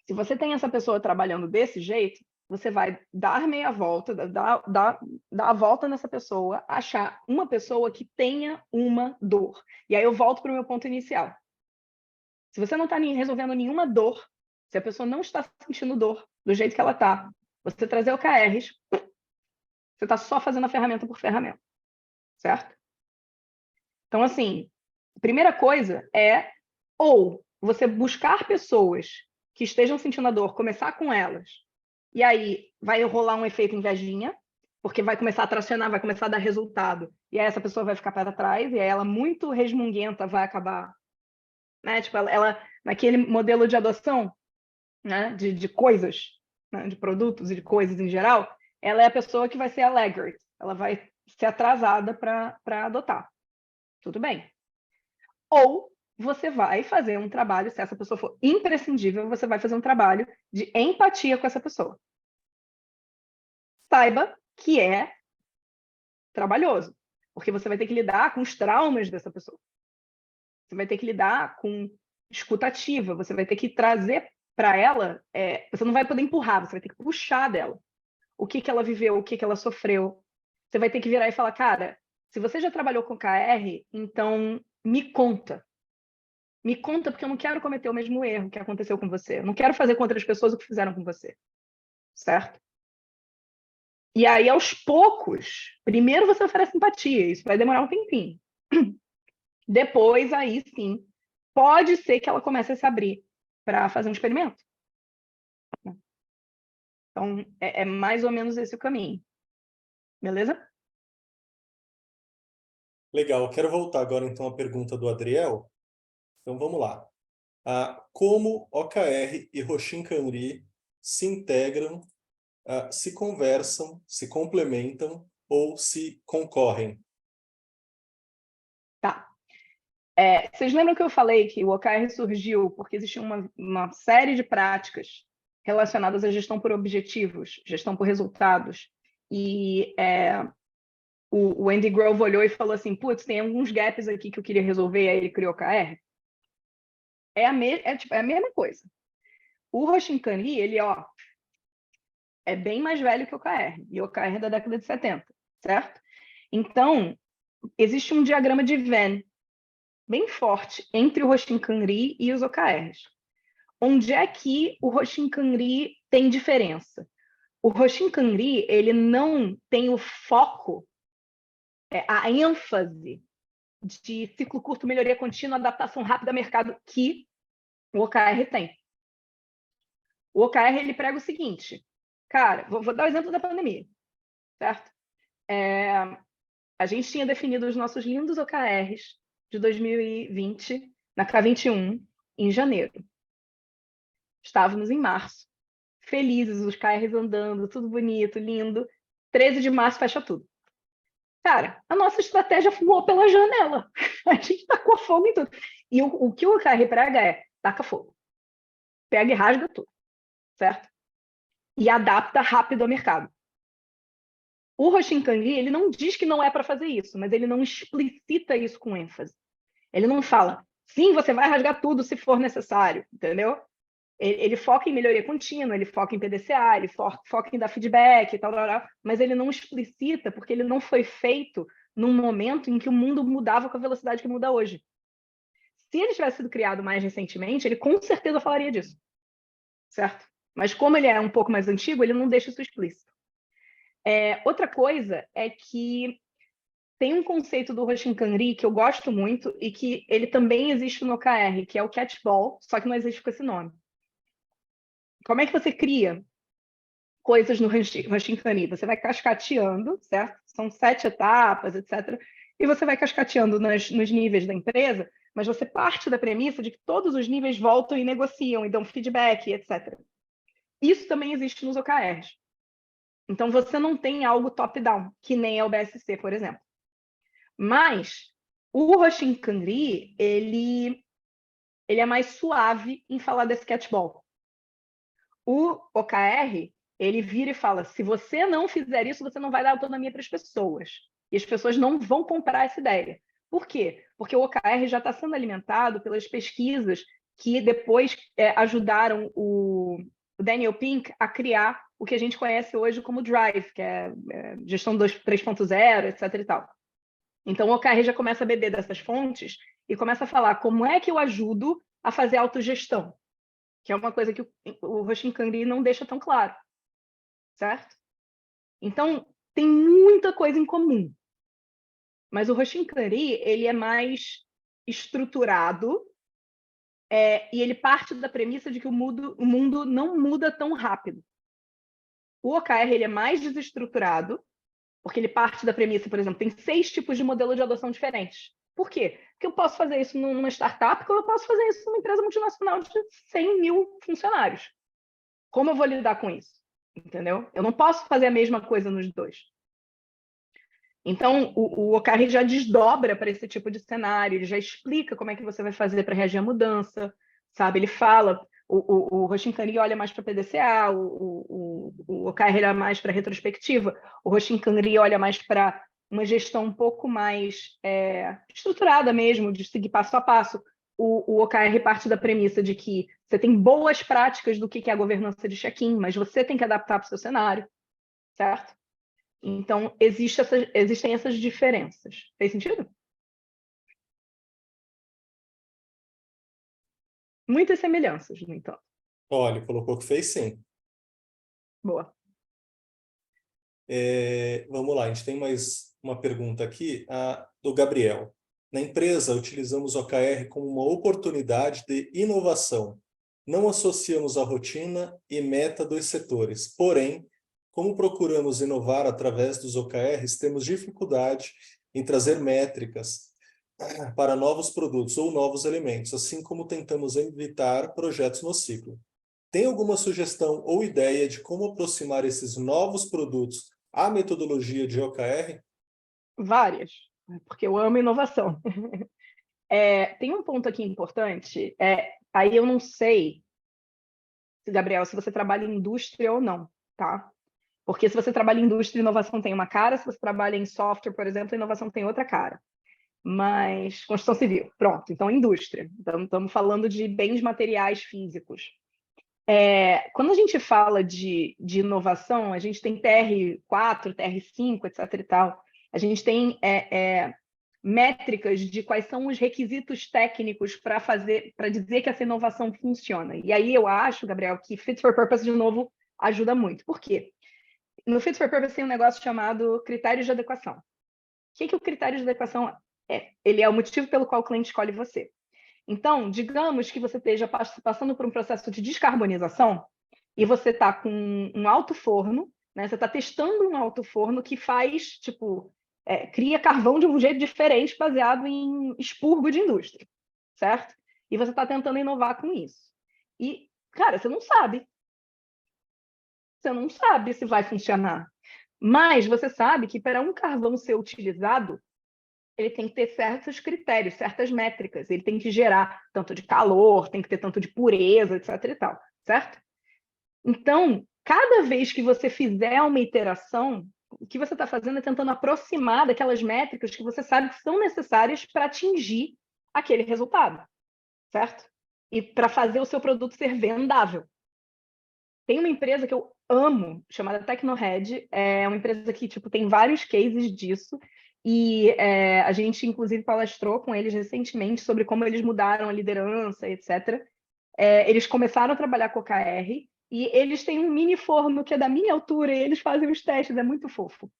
se você tem essa pessoa trabalhando desse jeito, você vai dar meia volta, dar a volta nessa pessoa, achar uma pessoa que tenha uma dor. E aí eu volto para o meu ponto inicial. Se você não está resolvendo nenhuma dor, se a pessoa não está sentindo dor do jeito que ela está, você trazer OKRs, você está só fazendo a ferramenta por ferramenta, certo? Então, assim, a primeira coisa é ou você buscar pessoas que estejam sentindo a dor, começar com elas, e aí vai rolar um efeito invejinha, porque vai começar a tracionar, vai começar a dar resultado, e aí essa pessoa vai ficar para trás, e aí ela muito resmunguenta vai acabar, né? Tipo, ela naquele modelo de adoção, né? De coisas, né? De produtos e de coisas em geral, ela é a pessoa que vai ser a laggard, ela vai ser atrasada para adotar. Tudo bem. Ou você vai fazer um trabalho, se essa pessoa for imprescindível, você vai fazer um trabalho de empatia com essa pessoa. Saiba que é trabalhoso, porque você vai ter que lidar com os traumas dessa pessoa. Você vai ter que lidar com escutativa, você vai ter que trazer para ela, você não vai poder empurrar, você vai ter que puxar dela. O que ela viveu, o que ela sofreu. Você vai ter que virar e falar, cara, se você já trabalhou com KR, então me conta. Me conta, porque eu não quero cometer o mesmo erro que aconteceu com você. Eu não quero fazer com outras pessoas o que fizeram com você. Certo? E aí, aos poucos, primeiro você oferece empatia, isso vai demorar um tempinho. Depois, aí sim, pode ser que ela comece a se abrir para fazer um experimento. Então, é mais ou menos esse o caminho. Beleza? Legal. Quero voltar agora, então, à pergunta do Adriel. Então, vamos lá. Como OKR e Hoshin Kanri se integram, se conversam, se complementam ou se concorrem? Tá. Vocês lembram que eu falei que o OKR surgiu porque existia uma série de práticas relacionadas à gestão por objetivos, gestão por resultados. E o Andy Grove olhou e falou assim, putz, tem alguns gaps aqui que eu queria resolver, e aí ele criou o OKR. É a mesma coisa. O Hoshin Kanri, ele, é bem mais velho que o OKR, e o OKR é da década de 70, certo? Então, existe um diagrama de Venn bem forte entre o Hoshin Kanri e os OKRs. Onde é que o Hoshin Kanri tem diferença? O Hoshin Kanri, ele não tem o foco, a ênfase de ciclo curto, melhoria contínua, adaptação rápida ao mercado que o OKR tem. O OKR, ele prega o seguinte, cara, vou dar o exemplo da pandemia, certo? A gente tinha definido os nossos lindos OKRs de 2020 na K21 em janeiro. Estávamos em março, felizes, os KRs andando, tudo bonito, lindo. 13 de março fecha tudo. Cara, a nossa estratégia voou pela janela. A gente tacou fogo em tudo. E o que o OKR prega é taca fogo. Pega e rasga tudo, certo? E adapta rápido ao mercado. O Hoshin Kanri, ele não diz que não é para fazer isso, mas ele não explicita isso com ênfase. Ele não fala, sim, você vai rasgar tudo se for necessário, entendeu? Ele foca em melhoria contínua, ele foca em PDCA, ele foca em dar feedback e tal, mas ele não explicita porque ele não foi feito num momento em que o mundo mudava com a velocidade que muda hoje. Se ele tivesse sido criado mais recentemente, ele com certeza falaria disso, certo? Mas como ele é um pouco mais antigo, ele não deixa isso explícito. Outra coisa é que tem um conceito do Hoshin Kanri que eu gosto muito e que ele também existe no OKR, que é o catchball, só que não existe com esse nome. Como é que você cria coisas no Hoshin Kanri? Você vai cascateando, certo? São 7 etapas, etc. E você vai cascateando nos níveis da empresa, mas você parte da premissa de que todos os níveis voltam e negociam e dão feedback, etc. Isso também existe nos OKRs. Então, você não tem algo top-down, que nem é o BSC, por exemplo. Mas o Hoshin Kanri, ele é mais suave em falar desse catchball. O OKR, ele vira e fala, se você não fizer isso, você não vai dar autonomia para as pessoas. E as pessoas não vão comprar essa ideia. Por quê? Porque o OKR já está sendo alimentado pelas pesquisas que depois ajudaram o Daniel Pink a criar o que a gente conhece hoje como Drive, que é gestão 3.0, etc. e tal. Então, o OKR já começa a beber dessas fontes e começa a falar como é que eu ajudo a fazer autogestão, que é uma coisa que o Hoshin Kanri não deixa tão claro, certo? Então, tem muita coisa em comum. Mas o Hoshin Kanri, ele é mais estruturado, e ele parte da premissa de que o mundo não muda tão rápido. O OKR, ele é mais desestruturado, porque ele parte da premissa, por exemplo, tem 6 tipos de modelo de adoção diferentes. Por quê? Porque eu posso fazer isso numa startup, como eu posso fazer isso numa empresa multinacional de 100 mil funcionários. Como eu vou lidar com isso? Entendeu? Eu não posso fazer a mesma coisa nos dois. Então, o OKR já desdobra para esse tipo de cenário, ele já explica como é que você vai fazer para reagir à mudança, sabe? Ele fala, o Hoshin Kanri olha mais para PDCA, o OKR olha mais para retrospectiva, o Hoshin Kanri olha mais para uma gestão um pouco mais estruturada mesmo, de seguir passo a passo. O OKR parte da premissa de que você tem boas práticas do que é a governança de check-in, mas você tem que adaptar para o seu cenário, certo? Então, existem essas diferenças. Fez sentido? Muitas semelhanças, no entanto. Olha, colocou que fez sim. Boa. Vamos lá, a gente tem mais uma pergunta aqui, do Gabriel. Na empresa, utilizamos o OKR como uma oportunidade de inovação. Não associamos a rotina e meta dos setores. Porém, como procuramos inovar através dos OKRs, temos dificuldade em trazer métricas para novos produtos ou novos elementos, assim como tentamos evitar projetos no ciclo. Tem alguma sugestão ou ideia de como aproximar esses novos produtos à metodologia de OKR? Várias, porque eu amo inovação. Tem um ponto aqui importante, aí eu não sei, Gabriel, se você trabalha em indústria ou não, tá? Porque se você trabalha em indústria, inovação tem uma cara, se você trabalha em software, por exemplo, inovação tem outra cara. Mas construção civil, pronto, então indústria. Então, estamos falando de bens materiais físicos. Quando a gente fala de inovação, a gente tem TR4, TR5, etc. e tal. A gente tem métricas de quais são os requisitos técnicos para dizer que essa inovação funciona. E aí eu acho, Gabriel, que Fit for Purpose, de novo, ajuda muito. Por quê? No Fit for Purpose tem um negócio chamado critérios de adequação. O que o critério de adequação é? Ele é o motivo pelo qual o cliente escolhe você. Então, digamos que você esteja passando por um processo de descarbonização e você está com um alto forno, né? Você está testando um alto forno que faz, cria carvão de um jeito diferente baseado em expurgo de indústria, certo? E você está tentando inovar com isso. E, cara, você não sabe. Você não sabe se vai funcionar. Mas você sabe que para um carvão ser utilizado, ele tem que ter certos critérios, certas métricas. Ele tem que gerar tanto de calor, tem que ter tanto de pureza, etc. e tal, certo? Então, cada vez que você fizer uma iteração, o que você está fazendo é tentando aproximar daquelas métricas que você sabe que são necessárias para atingir aquele resultado, certo? E para fazer o seu produto ser vendável. Tem uma empresa que eu amo, chamada Tecnohead, é uma empresa que tem vários cases disso, e a gente, inclusive, palestrou com eles recentemente sobre como eles mudaram a liderança, etc. Eles começaram a trabalhar com OKR, e eles têm um mini forno que é da minha altura, e eles fazem os testes, é muito fofo.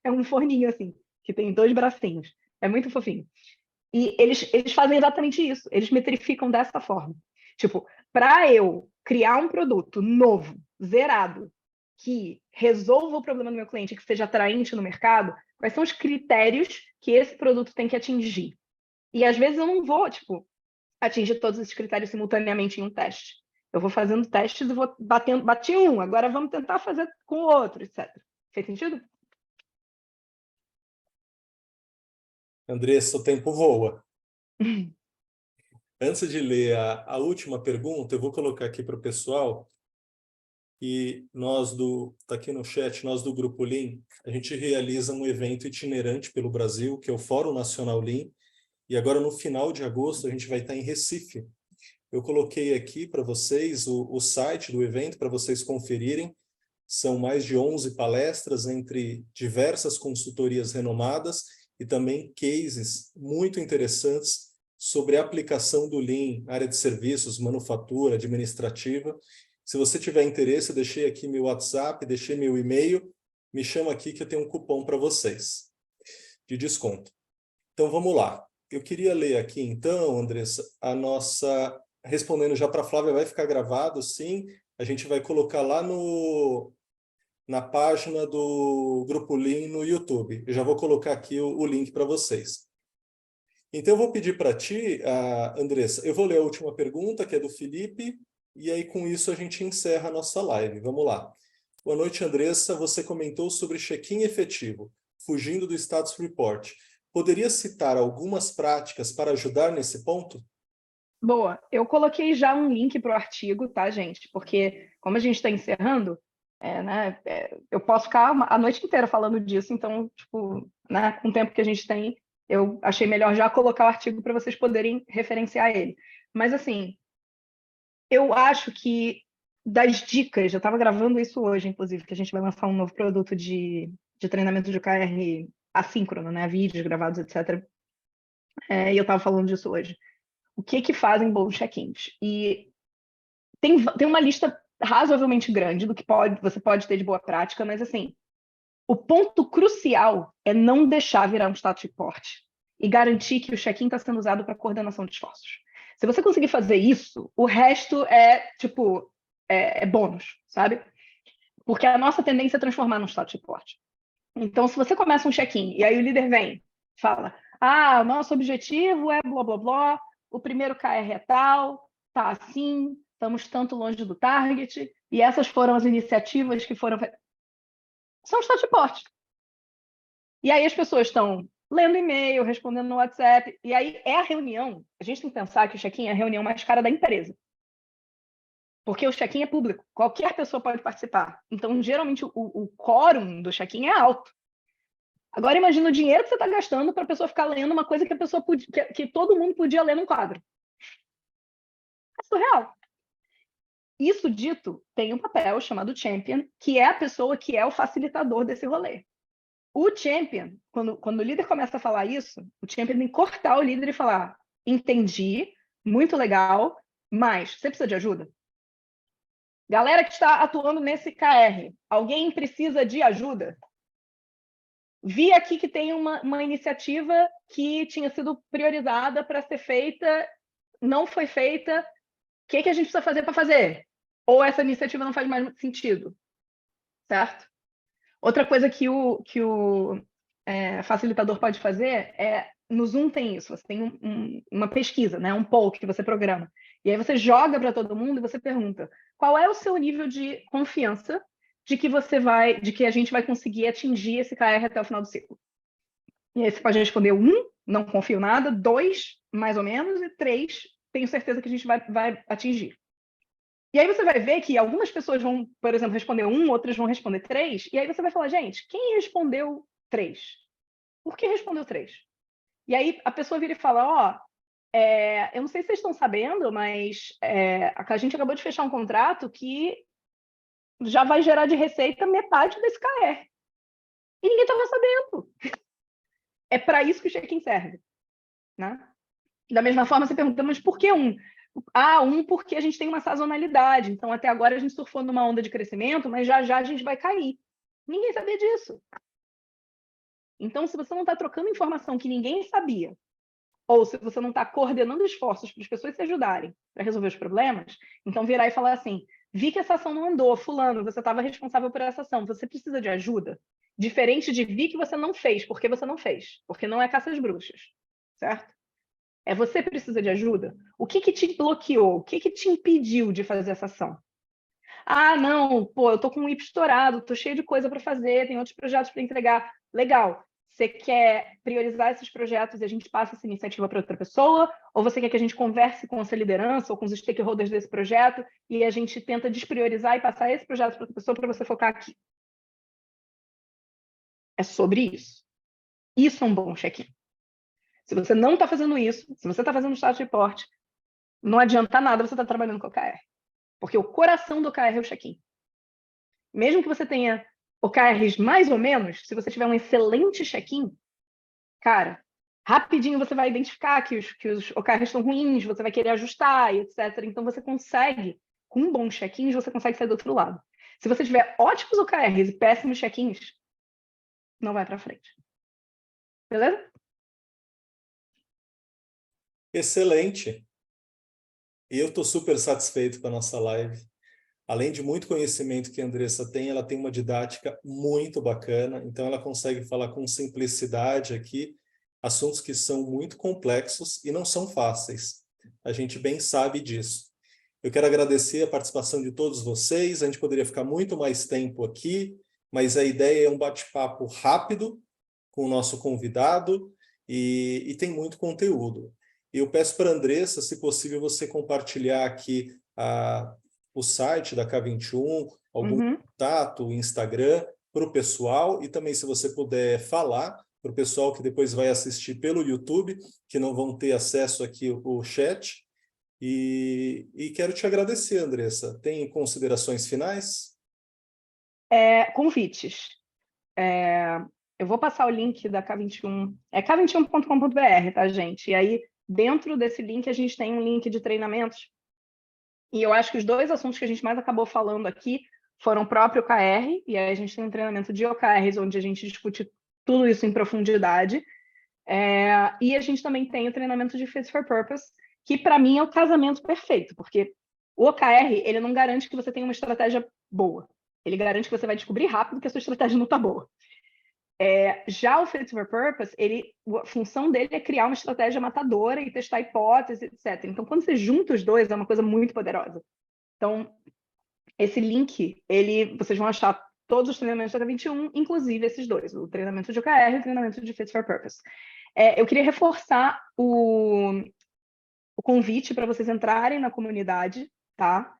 É um forninho, assim, que tem 2 bracinhos. É muito fofinho. E eles fazem exatamente isso, eles metrificam dessa forma. Para eu criar um produto novo, zerado, que resolva o problema do meu cliente, que seja atraente no mercado, quais são os critérios que esse produto tem que atingir? E às vezes eu não vou, atingir todos esses critérios simultaneamente em um teste. Eu vou fazendo testes e vou bati um, agora vamos tentar fazer com o outro, etc. Fez sentido? Andressa, o tempo voa. Antes de ler a última pergunta, eu vou colocar aqui para o pessoal e tá aqui no chat, nós do Grupo Lean, a gente realiza um evento itinerante pelo Brasil, que é o Fórum Nacional Lean, e agora no final de agosto a gente vai estar em Recife. Eu coloquei aqui para vocês o site do evento para vocês conferirem. São mais de 11 palestras entre diversas consultorias renomadas e também cases muito interessantes sobre a aplicação do Lean, área de serviços, manufatura, administrativa. Se você tiver interesse, eu deixei aqui meu WhatsApp, deixei meu e-mail, me chama aqui que eu tenho um cupom para vocês. de desconto. Então, vamos lá. Eu queria ler aqui, então, Andressa, a nossa... Respondendo já para a Flávia, vai ficar gravado, sim. A gente vai colocar lá na página do Grupo Lean no YouTube. Eu já vou colocar aqui o link para vocês. Então, eu vou pedir para ti, Andressa, eu vou ler a última pergunta, que é do Felipe, e aí com isso a gente encerra a nossa live. Vamos lá. Boa noite, Andressa. Você comentou sobre check-in efetivo, fugindo do status report. Poderia citar algumas práticas para ajudar nesse ponto? Boa, eu coloquei já um link para o artigo, tá, gente? Porque, como a gente está encerrando, né, eu posso ficar a noite inteira falando disso, então, tipo, né, com o tempo que a gente tem, eu achei melhor já colocar o artigo para vocês poderem referenciar ele. Mas, assim, eu acho que das dicas, eu estava gravando isso hoje, inclusive, que a gente vai lançar um novo produto de treinamento de OKR assíncrono, né, vídeos gravados, etc. E eu estava falando disso hoje. O que fazem bons check-ins? E tem uma lista razoavelmente grande do que você pode ter de boa prática, mas assim, o ponto crucial é não deixar virar um status report e garantir que o check-in está sendo usado para coordenação de esforços. Se você conseguir fazer isso, o resto é bônus, sabe? Porque a nossa tendência é transformar num status report. Então, se você começa um check-in e aí o líder vem, fala, o nosso objetivo é blá, blá, blá, o primeiro KR é tal, tá assim, estamos tanto longe do target, e essas foram as iniciativas que foram... São status report. E aí as pessoas estão lendo e-mail, respondendo no WhatsApp, e aí é a reunião. A gente tem que pensar que o check-in é a reunião mais cara da empresa. Porque o check-in é público, qualquer pessoa pode participar. Então, geralmente, o quórum do check-in é alto. Agora, imagina o dinheiro que você está gastando para a pessoa ficar lendo uma coisa que a pessoa que todo mundo podia ler num quadro. É surreal. Isso dito, tem um papel chamado champion, que é a pessoa que é o facilitador desse rolê. O champion, quando o líder começa a falar isso, o champion tem que cortar o líder e falar: entendi, muito legal, mas você precisa de ajuda? Galera que está atuando nesse KR, alguém precisa de ajuda? Vi aqui que tem uma iniciativa que tinha sido priorizada para ser feita, não foi feita. O que a gente precisa fazer para fazer? Ou essa iniciativa não faz mais sentido, certo? Outra coisa que o facilitador pode fazer no Zoom tem isso, você tem uma pesquisa, né, um poll que você programa. E aí você joga para todo mundo e você pergunta: qual é o seu nível de confiança de que a gente vai conseguir atingir esse KR até o final do ciclo? E aí você pode responder 1, não confio nada, 2, mais ou menos, e 3, tenho certeza que a gente vai atingir. E aí você vai ver que algumas pessoas vão, por exemplo, responder 1, outras vão responder 3, e aí você vai falar: gente, quem respondeu 3? Por que respondeu 3? E aí a pessoa vira e fala: eu não sei se vocês estão sabendo, mas a gente acabou de fechar um contrato que já vai gerar de receita metade desse KR. E ninguém estava sabendo. É para isso que o check-in serve, né? Da mesma forma, você pergunta: mas por que 1? Porque a gente tem uma sazonalidade. Então, até agora, a gente surfou numa onda de crescimento, mas já a gente vai cair. Ninguém sabia disso. Então, se você não está trocando informação que ninguém sabia, ou se você não está coordenando esforços para as pessoas se ajudarem para resolver os problemas, então virar e falar assim: vi que essa ação não andou, fulano, você estava responsável por essa ação, você precisa de ajuda? Diferente de vi que você não fez, porque você não fez, porque não é caça às bruxas, certo? Você precisa de ajuda? O que te bloqueou? O que te impediu de fazer essa ação? Não, eu tô com um IP estourado, tô cheio de coisa para fazer, tem outros projetos para entregar. Legal. Você quer priorizar esses projetos e a gente passa essa iniciativa para outra pessoa? Ou você quer que a gente converse com essa liderança ou com os stakeholders desse projeto e a gente tenta despriorizar e passar esse projeto para outra pessoa para você focar aqui? É sobre isso. Isso é um bom check-in. Se você não está fazendo isso, se você está fazendo status report, não adianta nada você estar trabalhando com OKR. Porque o coração do OKR é o check-in. Mesmo que você tenha OKRs mais ou menos, se você tiver um excelente check-in, cara, rapidinho você vai identificar que os OKRs estão ruins, você vai querer ajustar, etc. Então você consegue, com um bom check-in, você consegue sair do outro lado. Se você tiver ótimos OKRs e péssimos check-ins, não vai para frente. Beleza? Excelente. E eu estou super satisfeito com a nossa live. Além de muito conhecimento que a Andressa tem, ela tem uma didática muito bacana, então ela consegue falar com simplicidade aqui, assuntos que são muito complexos e não são fáceis. A gente bem sabe disso. Eu quero agradecer a participação de todos vocês, a gente poderia ficar muito mais tempo aqui, mas a ideia é um bate-papo rápido com o nosso convidado e tem muito conteúdo. Eu peço para a Andressa, se possível, você compartilhar aqui o site da K21, algum contato, Instagram, para o pessoal, e também se você puder falar para o pessoal que depois vai assistir pelo YouTube, que não vão ter acesso aqui ao chat. E quero te agradecer, Andressa. Tem considerações finais? Convites. Eu vou passar o link da K21. É k21.com.br, tá, gente? E aí, dentro desse link, a gente tem um link de treinamentos. E eu acho que os dois assuntos que a gente mais acabou falando aqui foram o próprio OKR, e aí a gente tem um treinamento de OKRs, onde a gente discute tudo isso em profundidade. E a gente também tem o treinamento de Fit for Purpose, que para mim é o casamento perfeito, porque o OKR, ele não garante que você tenha uma estratégia boa. Ele garante que você vai descobrir rápido que a sua estratégia não está boa. Já o Fit for Purpose, a função dele é criar uma estratégia matadora e testar hipóteses, etc. Então, quando você junta os dois, é uma coisa muito poderosa. Então, esse link, vocês vão achar todos os treinamentos da K21, inclusive esses dois, o treinamento de OKR e o treinamento de Fit for Purpose. Eu queria reforçar o convite para vocês entrarem na comunidade, tá?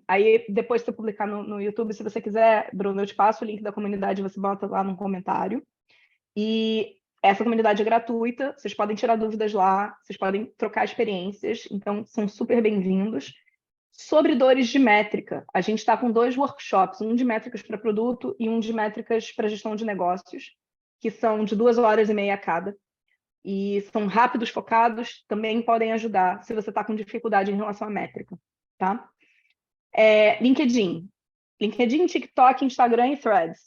Aí, depois de você publicar no YouTube, se você quiser, Bruno, eu te passo o link da comunidade, você bota lá no comentário. E essa comunidade é gratuita, vocês podem tirar dúvidas lá, vocês podem trocar experiências, então são super bem-vindos. Sobre dores de métrica, a gente está com 2 workshops, um de métricas para produto e um de métricas para gestão de negócios, que são de 2h30 cada. E são rápidos, focados, também podem ajudar se você está com dificuldade em relação à métrica, tá? LinkedIn, TikTok, Instagram e Threads.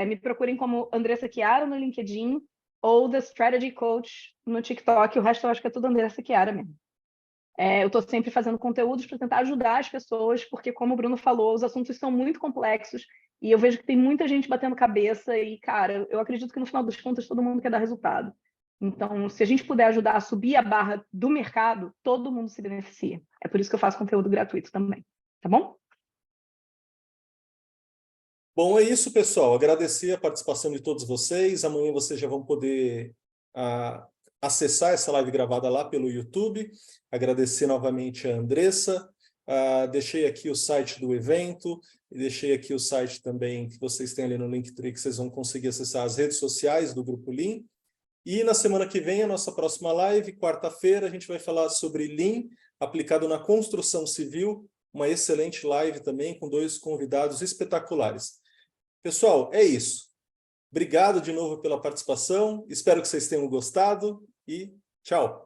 Me procurem como Andressa Chiara no LinkedIn ou The Strategy Coach no TikTok. O resto eu acho que é tudo Andressa Chiara mesmo. Eu estou sempre fazendo conteúdos para tentar ajudar as pessoas, porque, como o Bruno falou, os assuntos são muito complexos e eu vejo que tem muita gente batendo cabeça e, cara, eu acredito que no final das contas todo mundo quer dar resultado. Então, se a gente puder ajudar a subir a barra do mercado, todo mundo se beneficia. É por isso que eu faço conteúdo gratuito também. Tá bom? Bom, é isso, pessoal. Agradecer a participação de todos vocês. Amanhã vocês já vão poder acessar essa live gravada lá pelo YouTube. Agradecer novamente a Andressa. Deixei aqui o site do evento e deixei aqui o site também que vocês têm ali no Linktree, que vocês vão conseguir acessar as redes sociais do Grupo Lean. E na semana que vem, a nossa próxima live, quarta-feira, a gente vai falar sobre Lean aplicado na construção civil, uma excelente live também com 2 convidados espetaculares. Pessoal, é isso. Obrigado de novo pela participação, espero que vocês tenham gostado e tchau!